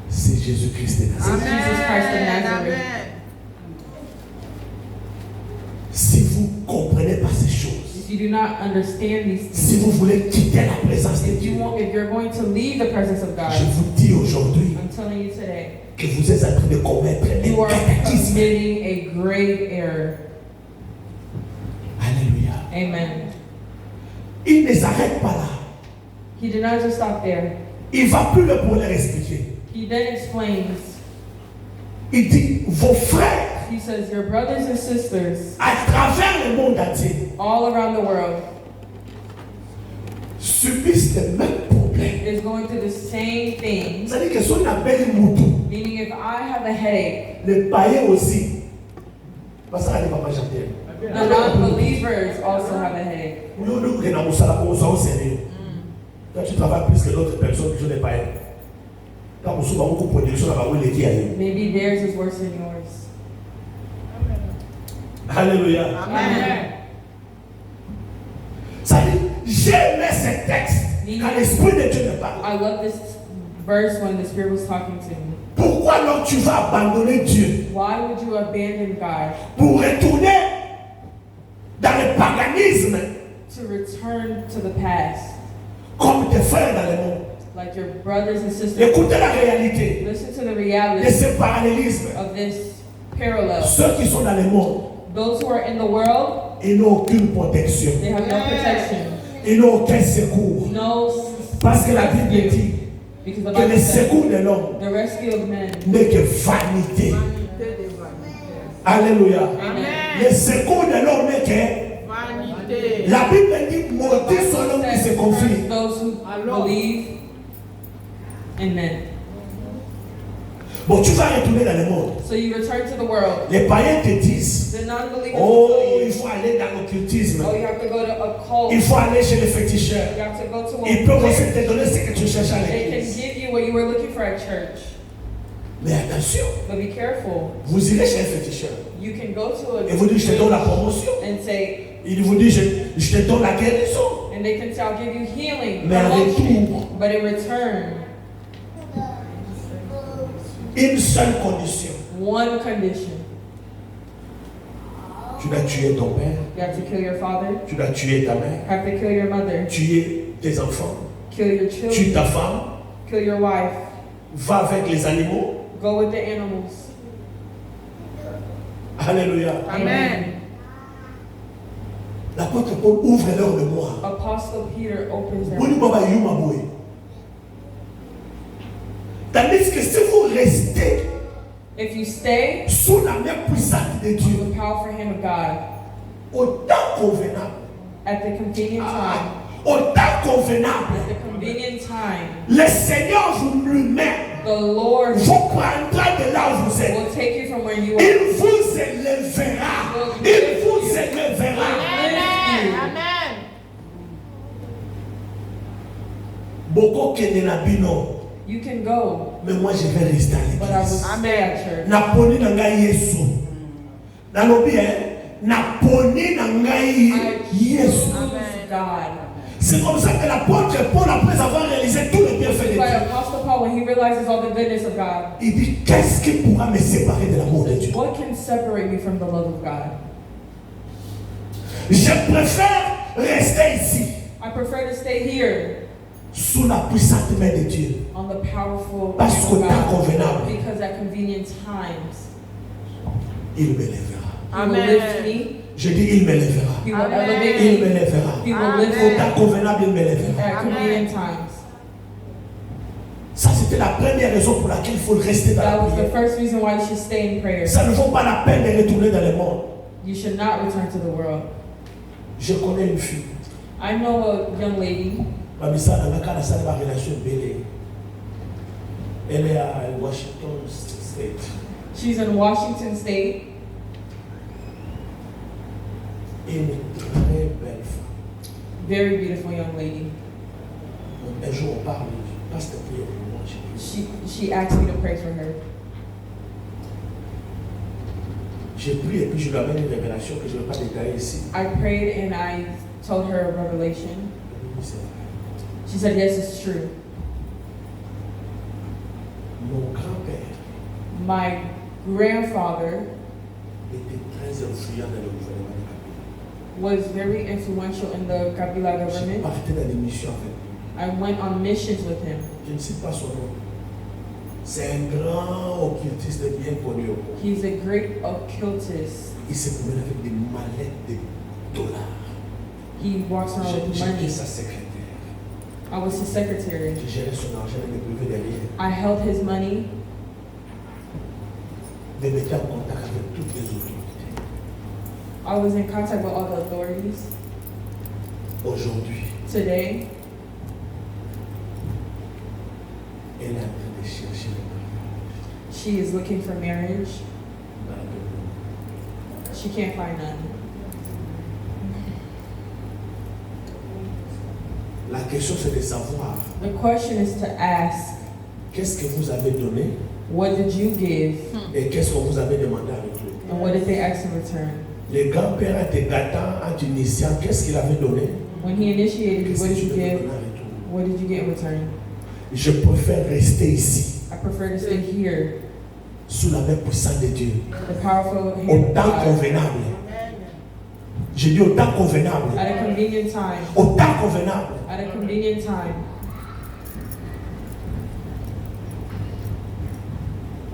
Speaker 2: c'est Jésus-Christ de
Speaker 5: is
Speaker 2: Nazareth.
Speaker 5: Jesus Christ of Nazareth.
Speaker 2: Si vous ne comprenez pas ces choses,
Speaker 5: If you do not understand these
Speaker 2: si
Speaker 5: things,
Speaker 2: vous voulez quitter la présence de
Speaker 5: if
Speaker 2: Dieu,
Speaker 5: you're going to leave the presence of
Speaker 2: je
Speaker 5: God,
Speaker 2: vous dis aujourd'hui
Speaker 5: I'm telling you today,
Speaker 2: que vous êtes en train de commettre
Speaker 5: you
Speaker 2: un
Speaker 5: are
Speaker 2: cataclysme.
Speaker 5: committing a grave error.
Speaker 2: Alléluia.
Speaker 5: Amen.
Speaker 2: Il ne s'arrête pas là.
Speaker 5: He did not just stop there.
Speaker 2: Il ne va plus le pour leur expliquer.
Speaker 5: He then explains,
Speaker 2: Il dit, vos frères,
Speaker 5: he says, your brothers and sisters
Speaker 2: à travers le monde entier,
Speaker 5: all around the world
Speaker 2: subissent les mêmes problèmes.
Speaker 5: is going through the same things.
Speaker 2: C'est-à-dire que si on appelle Moutou,
Speaker 5: Meaning if I have a headache,
Speaker 2: les païens aussi, parce que les papas chantent.
Speaker 5: the non-believers also have a headache.
Speaker 2: Nous, nous sommes sérieux. Quand tu travailles plus que d'autres personnes qui sont des païens, quand vous avez beaucoup de production, on va les dire.
Speaker 5: Maybe theirs is worse than yours.
Speaker 2: Alléluia.
Speaker 5: Amen.
Speaker 2: Ça dit, j'aimais ce texte quand l'Esprit de Dieu me parle.
Speaker 5: I love this verse when the Spirit was talking to me.
Speaker 2: Pourquoi donc tu vas abandonner Dieu
Speaker 5: Why would you abandon God
Speaker 2: pour retourner dans le paganisme
Speaker 5: to return to the past
Speaker 2: comme tes frères dans le monde?
Speaker 5: like your brothers and sisters?
Speaker 2: Écoutez la réalité
Speaker 5: Listen to the
Speaker 2: de
Speaker 5: reality
Speaker 2: ce parallélisme.
Speaker 5: of this parallel.
Speaker 2: Ceux qui sont dans le monde,
Speaker 5: Those who are in the world,
Speaker 2: ils n'ont aucune protection.
Speaker 5: they have no protection,
Speaker 2: Ils n'ont aucun secours.
Speaker 5: no
Speaker 2: Parce que la Bible dit
Speaker 5: because the
Speaker 2: que le
Speaker 5: Bible says
Speaker 2: secours de l'homme
Speaker 5: the rescue of men.
Speaker 2: n'est que vanité. Alléluia.
Speaker 5: Amen.
Speaker 2: Le secours de l'homme est que la Bible dit maudit soit l'homme qui se confie.
Speaker 5: Those who believe in men.
Speaker 2: Bon, tu vas retourner dans le monde.
Speaker 5: So you return to the world.
Speaker 2: Les païens te disent,
Speaker 5: The non-believers
Speaker 2: oh,
Speaker 5: will tell
Speaker 2: il
Speaker 5: you,
Speaker 2: faut aller dans l'occultisme.
Speaker 5: oh, you have to go to a cult.
Speaker 2: Il faut aller chez les féticheurs.
Speaker 5: You have to go to
Speaker 2: Ils peuvent aussi
Speaker 5: a
Speaker 2: te donner ce que tu cherches à
Speaker 5: They can
Speaker 2: l'église.
Speaker 5: give you what you were looking for at church.
Speaker 2: Mais attention,
Speaker 5: But be careful.
Speaker 2: vous irez chez un féticheur.
Speaker 5: You can go to a
Speaker 2: Et vous dites, je te donne la promotion.
Speaker 5: and say,
Speaker 2: Il vous dit, je te donne la guérison.
Speaker 5: and they can say, I'll give you healing,
Speaker 2: Mais en
Speaker 5: promotion.
Speaker 2: retour,
Speaker 5: But in return,
Speaker 2: une seule condition.
Speaker 5: one condition.
Speaker 2: Tu dois tuer ton père.
Speaker 5: You have to kill your father,
Speaker 2: Tu dois tuer ta mère.
Speaker 5: have to kill your mother,
Speaker 2: Tuer tes enfants.
Speaker 5: kill your
Speaker 2: Tue
Speaker 5: children,
Speaker 2: ta femme.
Speaker 5: kill your wife,
Speaker 2: Va avec les animaux.
Speaker 5: go with the animals.
Speaker 2: Alléluia.
Speaker 5: Amen.
Speaker 2: L'apôtre Paul ouvre leur mémoire.
Speaker 5: Apostle Peter opens their
Speaker 2: Boni baba yuma boy. Tandis que si vous restez
Speaker 5: If you stay
Speaker 2: sous la main puissante de
Speaker 5: in
Speaker 2: Dieu,
Speaker 5: the powerful hand of God
Speaker 2: au temps convenable,
Speaker 5: at the convenient time,
Speaker 2: au temps convenable,
Speaker 5: at the convenient time,
Speaker 2: le Seigneur vous lui-même
Speaker 5: the Lord
Speaker 2: vous prendra de là où vous êtes.
Speaker 5: will take you from where you are.
Speaker 2: Il vous élèvera. Il vous élèvera.
Speaker 5: Amen.
Speaker 2: Beaucoup qui n'est pas bino,
Speaker 5: You can go,
Speaker 2: mais moi je vais rester à
Speaker 5: but I will
Speaker 2: l'église.
Speaker 5: stay at church.
Speaker 2: Naponi na ngai Yesu. Nalobi naponi na ngai
Speaker 5: I
Speaker 2: Yesu.
Speaker 5: choose God.
Speaker 2: C'est comme ça que l'apôtre Paul, après avoir réalisé tout le bienfait de
Speaker 5: That's why
Speaker 2: Dieu,
Speaker 5: Apostle Paul, when he realizes all the goodness of God,
Speaker 2: il dit qu'est-ce qui pourra me séparer de l'amour de Dieu?
Speaker 5: what can separate me from the love of God?
Speaker 2: Je préfère rester ici,
Speaker 5: I prefer to stay here
Speaker 2: sous la puissante main de Dieu,
Speaker 5: on the powerful
Speaker 2: parce
Speaker 5: hand
Speaker 2: qu'au
Speaker 5: of
Speaker 2: temps
Speaker 5: God,
Speaker 2: convenable,
Speaker 5: because at convenient times,
Speaker 2: il m'élèvera.
Speaker 5: He will lift me,
Speaker 2: Je dis il m'élèvera.
Speaker 5: He will elevate
Speaker 2: Il
Speaker 5: me,
Speaker 2: m'élèvera.
Speaker 5: He will lift
Speaker 2: Au
Speaker 5: me
Speaker 2: temps convenable, il m'élèvera.
Speaker 5: at convenient times.
Speaker 2: Ça, c'était la première raison pour laquelle il faut rester dans la
Speaker 5: That was the
Speaker 2: prière.
Speaker 5: first reason why you should stay in prayer.
Speaker 2: Ça ne vaut pas la peine de retourner dans le monde.
Speaker 5: You should not return to the world.
Speaker 2: Je connais une fille.
Speaker 5: I know a young lady.
Speaker 2: Mamisa n'a pas ça ma relation belle. Elle est à Washington State.
Speaker 5: She's in Washington State.
Speaker 2: Une très belle femme.
Speaker 5: Very beautiful young lady.
Speaker 2: Un jour on parle, passe ta prière pour moi.
Speaker 5: She asked me to pray for her.
Speaker 2: J'ai prié et puis je lui amène une révélation que je ne vais pas détailler ici.
Speaker 5: I prayed and I told her a revelation.
Speaker 2: Elle dit, c'est vrai.
Speaker 5: She said, yes, it's true.
Speaker 2: Mon grand-père
Speaker 5: My grandfather
Speaker 2: était très influent dans le gouvernement de Kabila.
Speaker 5: was very influential in the Kabila
Speaker 2: Je
Speaker 5: government.
Speaker 2: partais dans des missions avec lui.
Speaker 5: I went on missions with him.
Speaker 2: Je ne sais pas son nom. C'est un grand occultiste bien connu au monde.
Speaker 5: He's a great occultist.
Speaker 2: Il se promène avec des mallettes de dollars.
Speaker 5: He walks around with
Speaker 2: J'étais
Speaker 5: money.
Speaker 2: sa secrétaire.
Speaker 5: I was his secretary.
Speaker 2: Je gérais son argent et me privais derrière.
Speaker 5: I held his money.
Speaker 2: Me mettais en contact avec toutes les autorités.
Speaker 5: I was in contact with all the authorities.
Speaker 2: Aujourd'hui,
Speaker 5: Today,
Speaker 2: elle est en train de chercher le mariage.
Speaker 5: she is looking for marriage.
Speaker 2: Malheureusement.
Speaker 5: She can't find none.
Speaker 2: La question c'est de savoir
Speaker 5: The question is to ask,
Speaker 2: qu'est-ce que vous avez donné
Speaker 5: what did you give
Speaker 2: et qu'est-ce que vous avez demandé à retour.
Speaker 5: and what did they ask in return?
Speaker 2: Le grand-père de Gatan en Tunisien, qu'est-ce qu'il avait donné?
Speaker 5: When he initiated you,
Speaker 2: Qu'est-ce
Speaker 5: what
Speaker 2: que
Speaker 5: did
Speaker 2: je
Speaker 5: you
Speaker 2: peux
Speaker 5: give?
Speaker 2: donner à retour?
Speaker 5: What did you get in return?
Speaker 2: Je préfère rester ici,
Speaker 5: I prefer to stay here,
Speaker 2: sous la main puissante de Dieu,
Speaker 5: the powerful hand
Speaker 2: au
Speaker 5: of
Speaker 2: temps
Speaker 5: God,
Speaker 2: convenable. Je dis au temps convenable.
Speaker 5: at a convenient time,
Speaker 2: Au temps convenable.
Speaker 5: at a convenient time.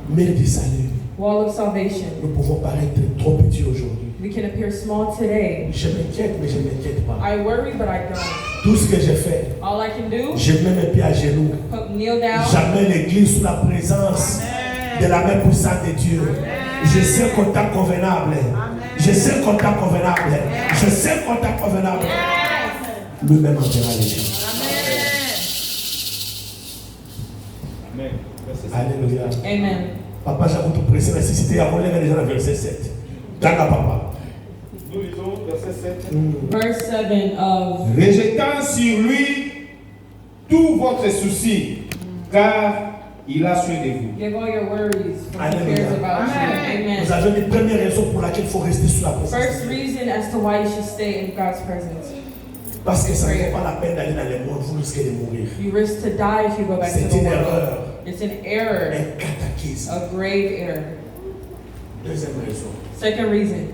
Speaker 2: Mère du salut,
Speaker 5: Wall of salvation.
Speaker 2: nous pouvons paraître trop petits aujourd'hui.
Speaker 5: We can appear small today.
Speaker 2: Je m'inquiète, mais je ne m'inquiète pas.
Speaker 5: I worry, but I don't.
Speaker 2: Tout ce que j'ai fait,
Speaker 5: All I can do,
Speaker 2: je mets mes pieds à genoux.
Speaker 5: kneel down.
Speaker 2: J'amène l'église sous la présence de la main puissante de Dieu. Je sais qu'on t'a convenable. Je sais qu'on t'a convenable. Je sais qu'on t'a convenable. Lui-même enverra les gens.
Speaker 4: Amen.
Speaker 2: Alléluia.
Speaker 5: Amen.
Speaker 2: Papa, j'ai voulu te presser la nécessité à voler les gens dans verset 7. D'accord, papa.
Speaker 4: Nous lisons verset 7.
Speaker 5: Verse 7 of
Speaker 4: Rejetant sur lui tout votre souci, car il a soin de vous.
Speaker 5: give all your worries, for he
Speaker 2: Alléluia.
Speaker 5: cares about you. Amen.
Speaker 2: Vous avez une première raison pour laquelle il faut rester sous la présence.
Speaker 5: First reason as to why you should stay in God's presence.
Speaker 2: Parce que ça ne vaut pas la peine d'aller dans les mondes, vous risquez de mourir.
Speaker 5: You risk to die if you go back to
Speaker 2: C'est
Speaker 5: the
Speaker 2: une
Speaker 5: world.
Speaker 2: erreur,
Speaker 5: It's an error,
Speaker 2: un cataclysme.
Speaker 5: a grave error.
Speaker 2: Deuxième raison.
Speaker 5: Second reason,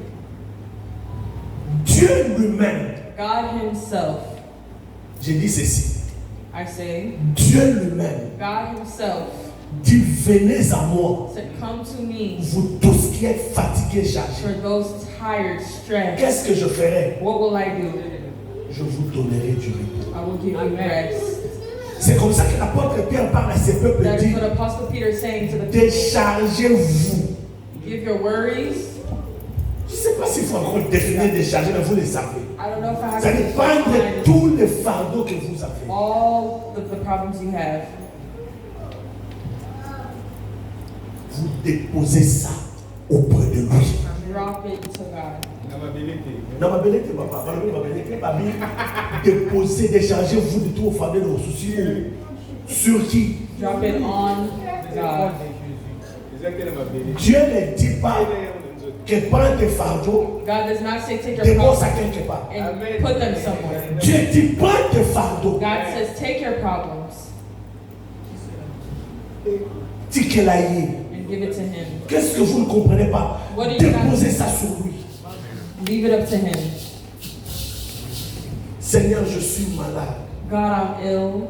Speaker 2: Dieu lui-même,
Speaker 5: God himself,
Speaker 2: j'ai dit ceci,
Speaker 5: I say,
Speaker 2: Dieu lui-même
Speaker 5: God himself
Speaker 2: dit venez à moi,
Speaker 5: said, come to me
Speaker 2: vous tous qui êtes fatigués, chargés.
Speaker 5: for those tired, stressed.
Speaker 2: Qu'est-ce que je ferai?
Speaker 5: What will I do?
Speaker 2: Je vous donnerai du repos.
Speaker 5: I will give you rest.
Speaker 2: C'est comme ça que l'apôtre Pierre parle à ses peuples et
Speaker 5: That is
Speaker 2: dit,
Speaker 5: what Apostle Peter is saying to the people.
Speaker 2: déchargez-vous.
Speaker 5: Give your worries.
Speaker 2: Je ne sais pas s'il faut encore définir décharger, mais vous le savez.
Speaker 5: I don't know if I have
Speaker 2: Vous allez
Speaker 5: to
Speaker 2: prendre
Speaker 5: define
Speaker 2: tous les fardeaux que vous avez.
Speaker 5: all the problems you have.
Speaker 2: Vous déposez ça auprès de lui.
Speaker 5: Drop it to God.
Speaker 2: Non, ma belle, papa, ma belle, ma belle, déposez, déchargez-vous de tous vos fardeaux, de vos soucis. Sur qui?
Speaker 5: Drop it on God.
Speaker 2: Dieu ne dit pas que prends tes fardeaux,
Speaker 5: God does not say take your
Speaker 2: dépose à
Speaker 5: problems
Speaker 2: quelque part.
Speaker 5: and put them somewhere.
Speaker 2: Dieu dit prends tes fardeaux,
Speaker 5: God says take your problems
Speaker 2: dis qu'elle a eu.
Speaker 5: and give it to Him.
Speaker 2: Qu'est-ce que vous ne comprenez pas?
Speaker 5: What do you
Speaker 2: Déposez
Speaker 5: not-
Speaker 2: ça sur lui.
Speaker 5: Leave it up to Him.
Speaker 2: Seigneur, je suis malade.
Speaker 5: God, I'm ill.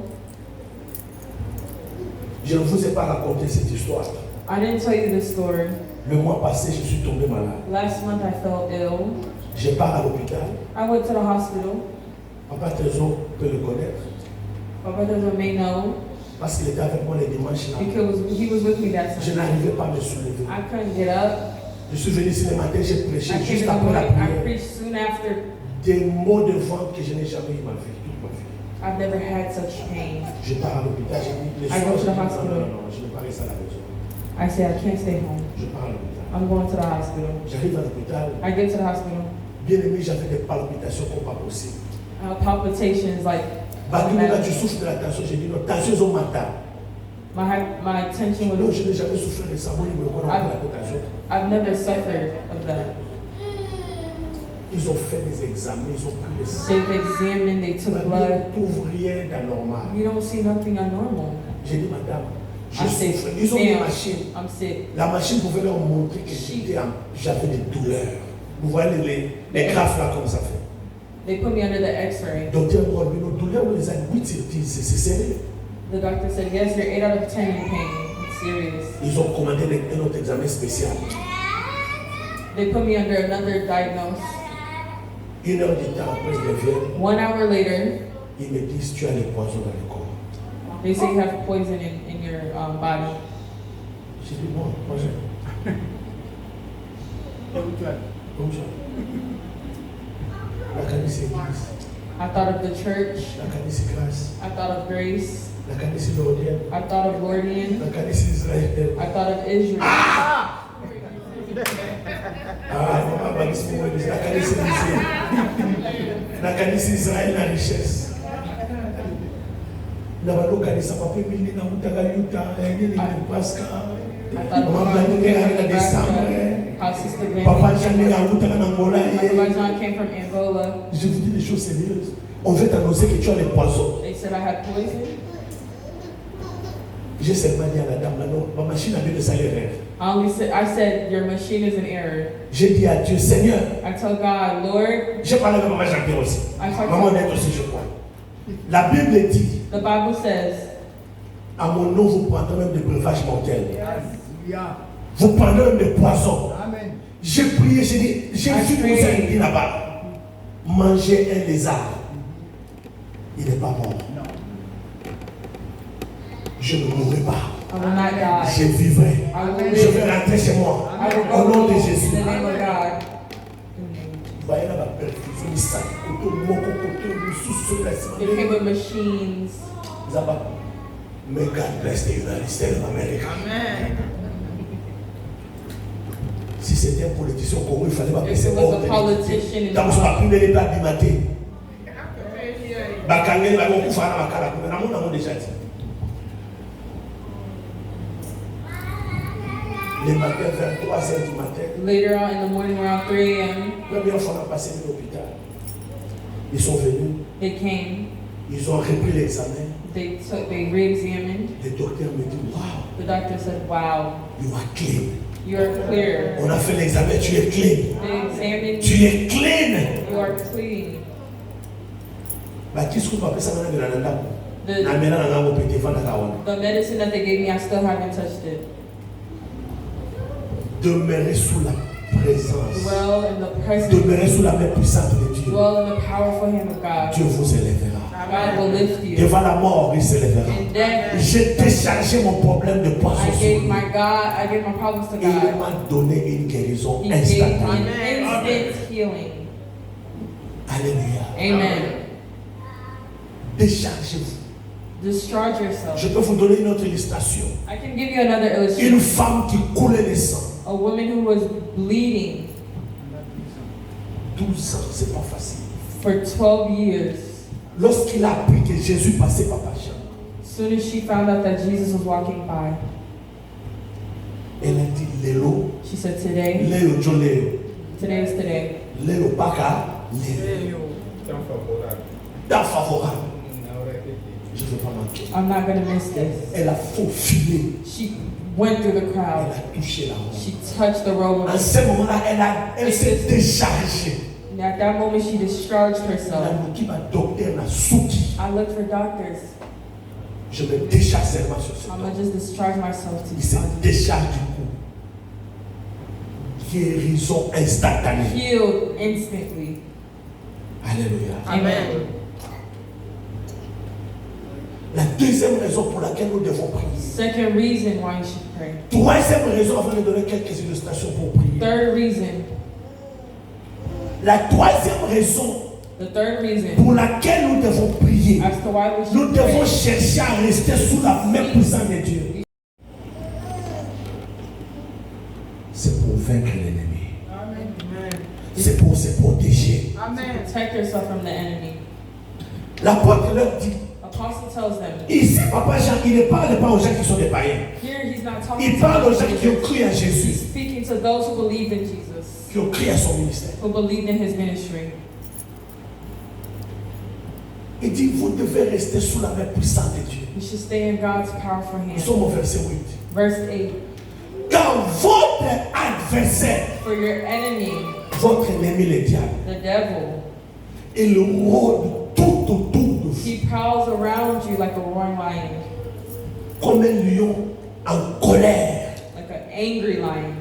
Speaker 2: Je ne vous ai pas raconté cette histoire.
Speaker 5: I didn't tell you this story.
Speaker 2: Le mois passé, je suis tombé malade.
Speaker 5: Last month I felt ill.
Speaker 2: Je pars à l'hôpital.
Speaker 5: I went to the hospital.
Speaker 2: Papa Trésor peut le connaître
Speaker 5: My brother may know
Speaker 2: parce qu'il était avec moi les dimanches là.
Speaker 5: because he was with me that
Speaker 2: Je
Speaker 5: Sunday.
Speaker 2: n'arrivais pas à me soulever.
Speaker 5: I couldn't get up.
Speaker 2: Je suis venu ici le matin, j'ai prêché
Speaker 5: I came
Speaker 2: juste
Speaker 5: in the
Speaker 2: après la
Speaker 5: morning. I
Speaker 2: prière.
Speaker 5: preached soon after.
Speaker 2: Des maux de ventre que je n'ai jamais eu ma vie, toute ma vie.
Speaker 5: I've never had such pain.
Speaker 2: Je pars à l'hôpital, j'ai dit les
Speaker 5: I
Speaker 2: soirs,
Speaker 5: go to
Speaker 2: je
Speaker 5: the
Speaker 2: dis, non,
Speaker 5: hospital.
Speaker 2: non, non, je ne vais pas rester à la maison.
Speaker 5: I said I can't stay home.
Speaker 2: Je pars à l'hôpital.
Speaker 5: I'm going to the hospital.
Speaker 2: J'arrive à l'hôpital.
Speaker 5: I get to the hospital.
Speaker 2: Bien aimé, j'avais des palpitations comme pas possible.
Speaker 5: Palpitations like
Speaker 2: Badou, là, tu souffres de la tension. J'ai dit non, tension sont mentales.
Speaker 5: my tension
Speaker 2: Non,
Speaker 5: was.
Speaker 2: je n'ai jamais souffert de ça. Moi, ils me connaissent la tension.
Speaker 5: I've never suffered of that.
Speaker 2: Ils ont fait des examens, ils ont pris des sang.
Speaker 5: They've examined. They took
Speaker 2: Ils
Speaker 5: blood.
Speaker 2: ne trouvent rien d'anormal.
Speaker 5: You don't see nothing abnormal.
Speaker 2: J'ai dit, madame, je
Speaker 5: I said,
Speaker 2: souffre. Ils ont une
Speaker 5: "Ma'am,
Speaker 2: machine.
Speaker 5: I'm sick."
Speaker 2: La machine pouvait leur montrer que j'avais des douleurs. Vous voyez les graphes là comme ça fait.
Speaker 5: They put me under the X-ray.
Speaker 2: Docteur Morbi, nos douleurs, on les a 8 sur 10, c'est sérieux.
Speaker 5: The doctor said, "Yes, you're 8 out of 10 in pain. It's serious."
Speaker 2: Ils ont commandé un autre examen spécial.
Speaker 5: They put me under another diagnose.
Speaker 2: 1 heure de temps après, ils reviennent.
Speaker 5: 1 hour later,
Speaker 2: Ils me disent, tu as le poison dans le corps.
Speaker 5: they say you have poison in your body.
Speaker 2: J'ai dit, bon, moi j'ai. Comme ça. La canisse église,
Speaker 5: I thought of the church.
Speaker 2: la canisse grâce,
Speaker 5: I thought of grace.
Speaker 2: la canisse nordienne,
Speaker 5: I thought of Lordian.
Speaker 2: la canisse Israël.
Speaker 5: I thought of Israel.
Speaker 2: Ah, maman, la canisse Israël. La canisse Israël, la richesse. Na balokanisa pape mili na mutaka yuta nini Pascal.
Speaker 5: I thought of
Speaker 2: Mama
Speaker 5: Lordian,
Speaker 2: Blanque na décembre.
Speaker 5: how Sister
Speaker 2: Papa
Speaker 5: Van
Speaker 2: Jeanne na mutaka na Angola.
Speaker 5: Papa John came from Angola.
Speaker 2: Je vous dis des choses sérieuses. On veut t'annoncer que tu as le poison.
Speaker 5: They said I had poison.
Speaker 2: J'ai seulement dit à la dame, là, non, ma machine a donné ça l'erreur.
Speaker 5: I said, your machine is in error.
Speaker 2: J'ai dit à Dieu, Seigneur,
Speaker 5: I told God, Lord,
Speaker 2: j'ai parlé avec maman Jean-Pierre aussi.
Speaker 5: I talked
Speaker 2: Maman
Speaker 5: to
Speaker 2: Nette aussi, je crois. La Bible dit,
Speaker 5: the Bible says,
Speaker 2: à mon nom, vous prendrez même des breuvages mortels. Vous prendrez même des poisons. J'ai prié, j'ai dit, j'ai vu que vous avez dit là-bas, manger un lézard. Il n'est pas mort. Je ne mourrai pas.
Speaker 5: I will not
Speaker 2: Je
Speaker 5: die.
Speaker 2: vivrai.
Speaker 5: I will
Speaker 2: Je vais
Speaker 5: live.
Speaker 2: rentrer chez moi.
Speaker 5: I will
Speaker 2: Au
Speaker 5: go
Speaker 2: nom de
Speaker 5: home
Speaker 2: Jésus.
Speaker 5: in the name of God.
Speaker 2: Voyez là ma perfusion, il sac, côté moko, côté sous
Speaker 5: They came with machines.
Speaker 2: May God bless the United States of America. Si c'était un politicien au Congo, il fallait pas
Speaker 5: If
Speaker 2: baisser
Speaker 5: it was a politician in
Speaker 2: dans ce
Speaker 5: Congo,
Speaker 2: papier, il n'est pas bimaté. Bakangeli, ba beaucoup faire na makala, mais na mon déjà dit. Les matins vers 3h du matin,
Speaker 5: later on in the morning around 3 a.m.,
Speaker 2: première fois qu'on a passé à l'hôpital, ils sont venus,
Speaker 5: they came.
Speaker 2: ils ont repris l'examen.
Speaker 5: They re-examined.
Speaker 2: Le docteur me dit, wow,
Speaker 5: The doctor said, wow,
Speaker 2: you are clean.
Speaker 5: you are clear.
Speaker 2: On a fait l'examen, tu es clean.
Speaker 5: They examined
Speaker 2: Tu
Speaker 5: you.
Speaker 2: es clean.
Speaker 5: You are clean.
Speaker 2: Qu'est-ce qu'on va faire ça dans la nanda?
Speaker 5: The,
Speaker 2: Na mena na ngamo pete fanda kaona.
Speaker 5: the medicine that they gave me, I still haven't touched it.
Speaker 2: Demeurez sous la présence.
Speaker 5: Dwell in the presence.
Speaker 2: Demeurez sous la main puissante de Dieu.
Speaker 5: Dwell in the powerful hand of God.
Speaker 2: Dieu vous élèvera.
Speaker 5: God will lift you.
Speaker 2: Devant la mort, il s'élèvera.
Speaker 5: In death,
Speaker 2: J'ai déchargé mon problème de poisson
Speaker 5: I
Speaker 2: sur
Speaker 5: gave
Speaker 2: lui.
Speaker 5: I gave my problems to
Speaker 2: Il
Speaker 5: God.
Speaker 2: m'a donné une guérison
Speaker 5: He gave me
Speaker 2: instantanée.
Speaker 5: an instant healing.
Speaker 2: Alléluia.
Speaker 5: Amen.
Speaker 2: Déchargez-vous.
Speaker 5: Discharge yourself.
Speaker 2: Je peux vous donner une autre illustration.
Speaker 5: I can give you another
Speaker 2: Une
Speaker 5: illustration.
Speaker 2: femme qui coulait le sang.
Speaker 5: A woman who was bleeding
Speaker 2: 12 ans, c'est pas facile.
Speaker 5: for 12 years.
Speaker 2: Lorsqu'il a appris que Jésus passait par la chambre,
Speaker 5: As soon as she found out that Jesus was walking by,
Speaker 2: elle a dit Lélo,
Speaker 5: she said, today
Speaker 2: Lélo, Lélo,
Speaker 5: is today.
Speaker 2: Lélo, Baka, Lélo. Dans favorable. Je ne veux pas manquer.
Speaker 5: I'm not going to miss this.
Speaker 2: Elle a faufilé.
Speaker 5: She went through the
Speaker 2: Elle
Speaker 5: crowd.
Speaker 2: a touché la robe.
Speaker 5: She touched the robe
Speaker 2: En
Speaker 5: of
Speaker 2: ce moment-là, elle s'est déchargée.
Speaker 5: And at that moment, she discharged
Speaker 2: Elle a
Speaker 5: herself.
Speaker 2: dit ma docteur n'a souki.
Speaker 5: I looked for doctors.
Speaker 2: Je me décharge seulement sur ce
Speaker 5: I'm
Speaker 2: homme.
Speaker 5: going to just discharge myself to
Speaker 2: Il se décharge du coup. Guérison instantanée.
Speaker 5: healed instantly.
Speaker 2: Alléluia.
Speaker 5: Amen.
Speaker 2: La deuxième raison pour laquelle nous devons prier.
Speaker 5: Second reason why you should pray.
Speaker 2: Troisième raison, avant de donner quelques illustrations pour prier.
Speaker 5: Third reason.
Speaker 2: La troisième raison
Speaker 5: The third reason
Speaker 2: pour laquelle nous devons prier.
Speaker 5: as to why we
Speaker 2: Nous
Speaker 5: should
Speaker 2: devons
Speaker 5: pray.
Speaker 2: chercher à rester sous la main puissante de Dieu. C'est pour vaincre l'ennemi. C'est pour se protéger.
Speaker 5: Protect yourself from the enemy.
Speaker 2: L'apôtre leur dit,
Speaker 5: Apostle tells them,
Speaker 2: ici, Papa Jean, il ne parle pas aux gens qui sont des païens.
Speaker 5: here he's not talking
Speaker 2: Il
Speaker 5: to
Speaker 2: parle aux gens qui ont
Speaker 5: believers.
Speaker 2: cru en
Speaker 5: He's
Speaker 2: Jésus,
Speaker 5: speaking to those who believe in Jesus,
Speaker 2: qui ont cru à son ministère.
Speaker 5: who believed in his ministry.
Speaker 2: Il dit, vous devez rester sous la main puissante de Dieu.
Speaker 5: You should stay in God's powerful
Speaker 2: Nous
Speaker 5: hand.
Speaker 2: sommes au verset 8.
Speaker 5: Verse 8.
Speaker 2: Quand votre adversaire,
Speaker 5: For your enemy,
Speaker 2: votre ennemi le diable,
Speaker 5: the devil,
Speaker 2: il rôde tout autour de vous
Speaker 5: he prowls around you like a roaring lion,
Speaker 2: comme un lion en colère.
Speaker 5: like an angry lion.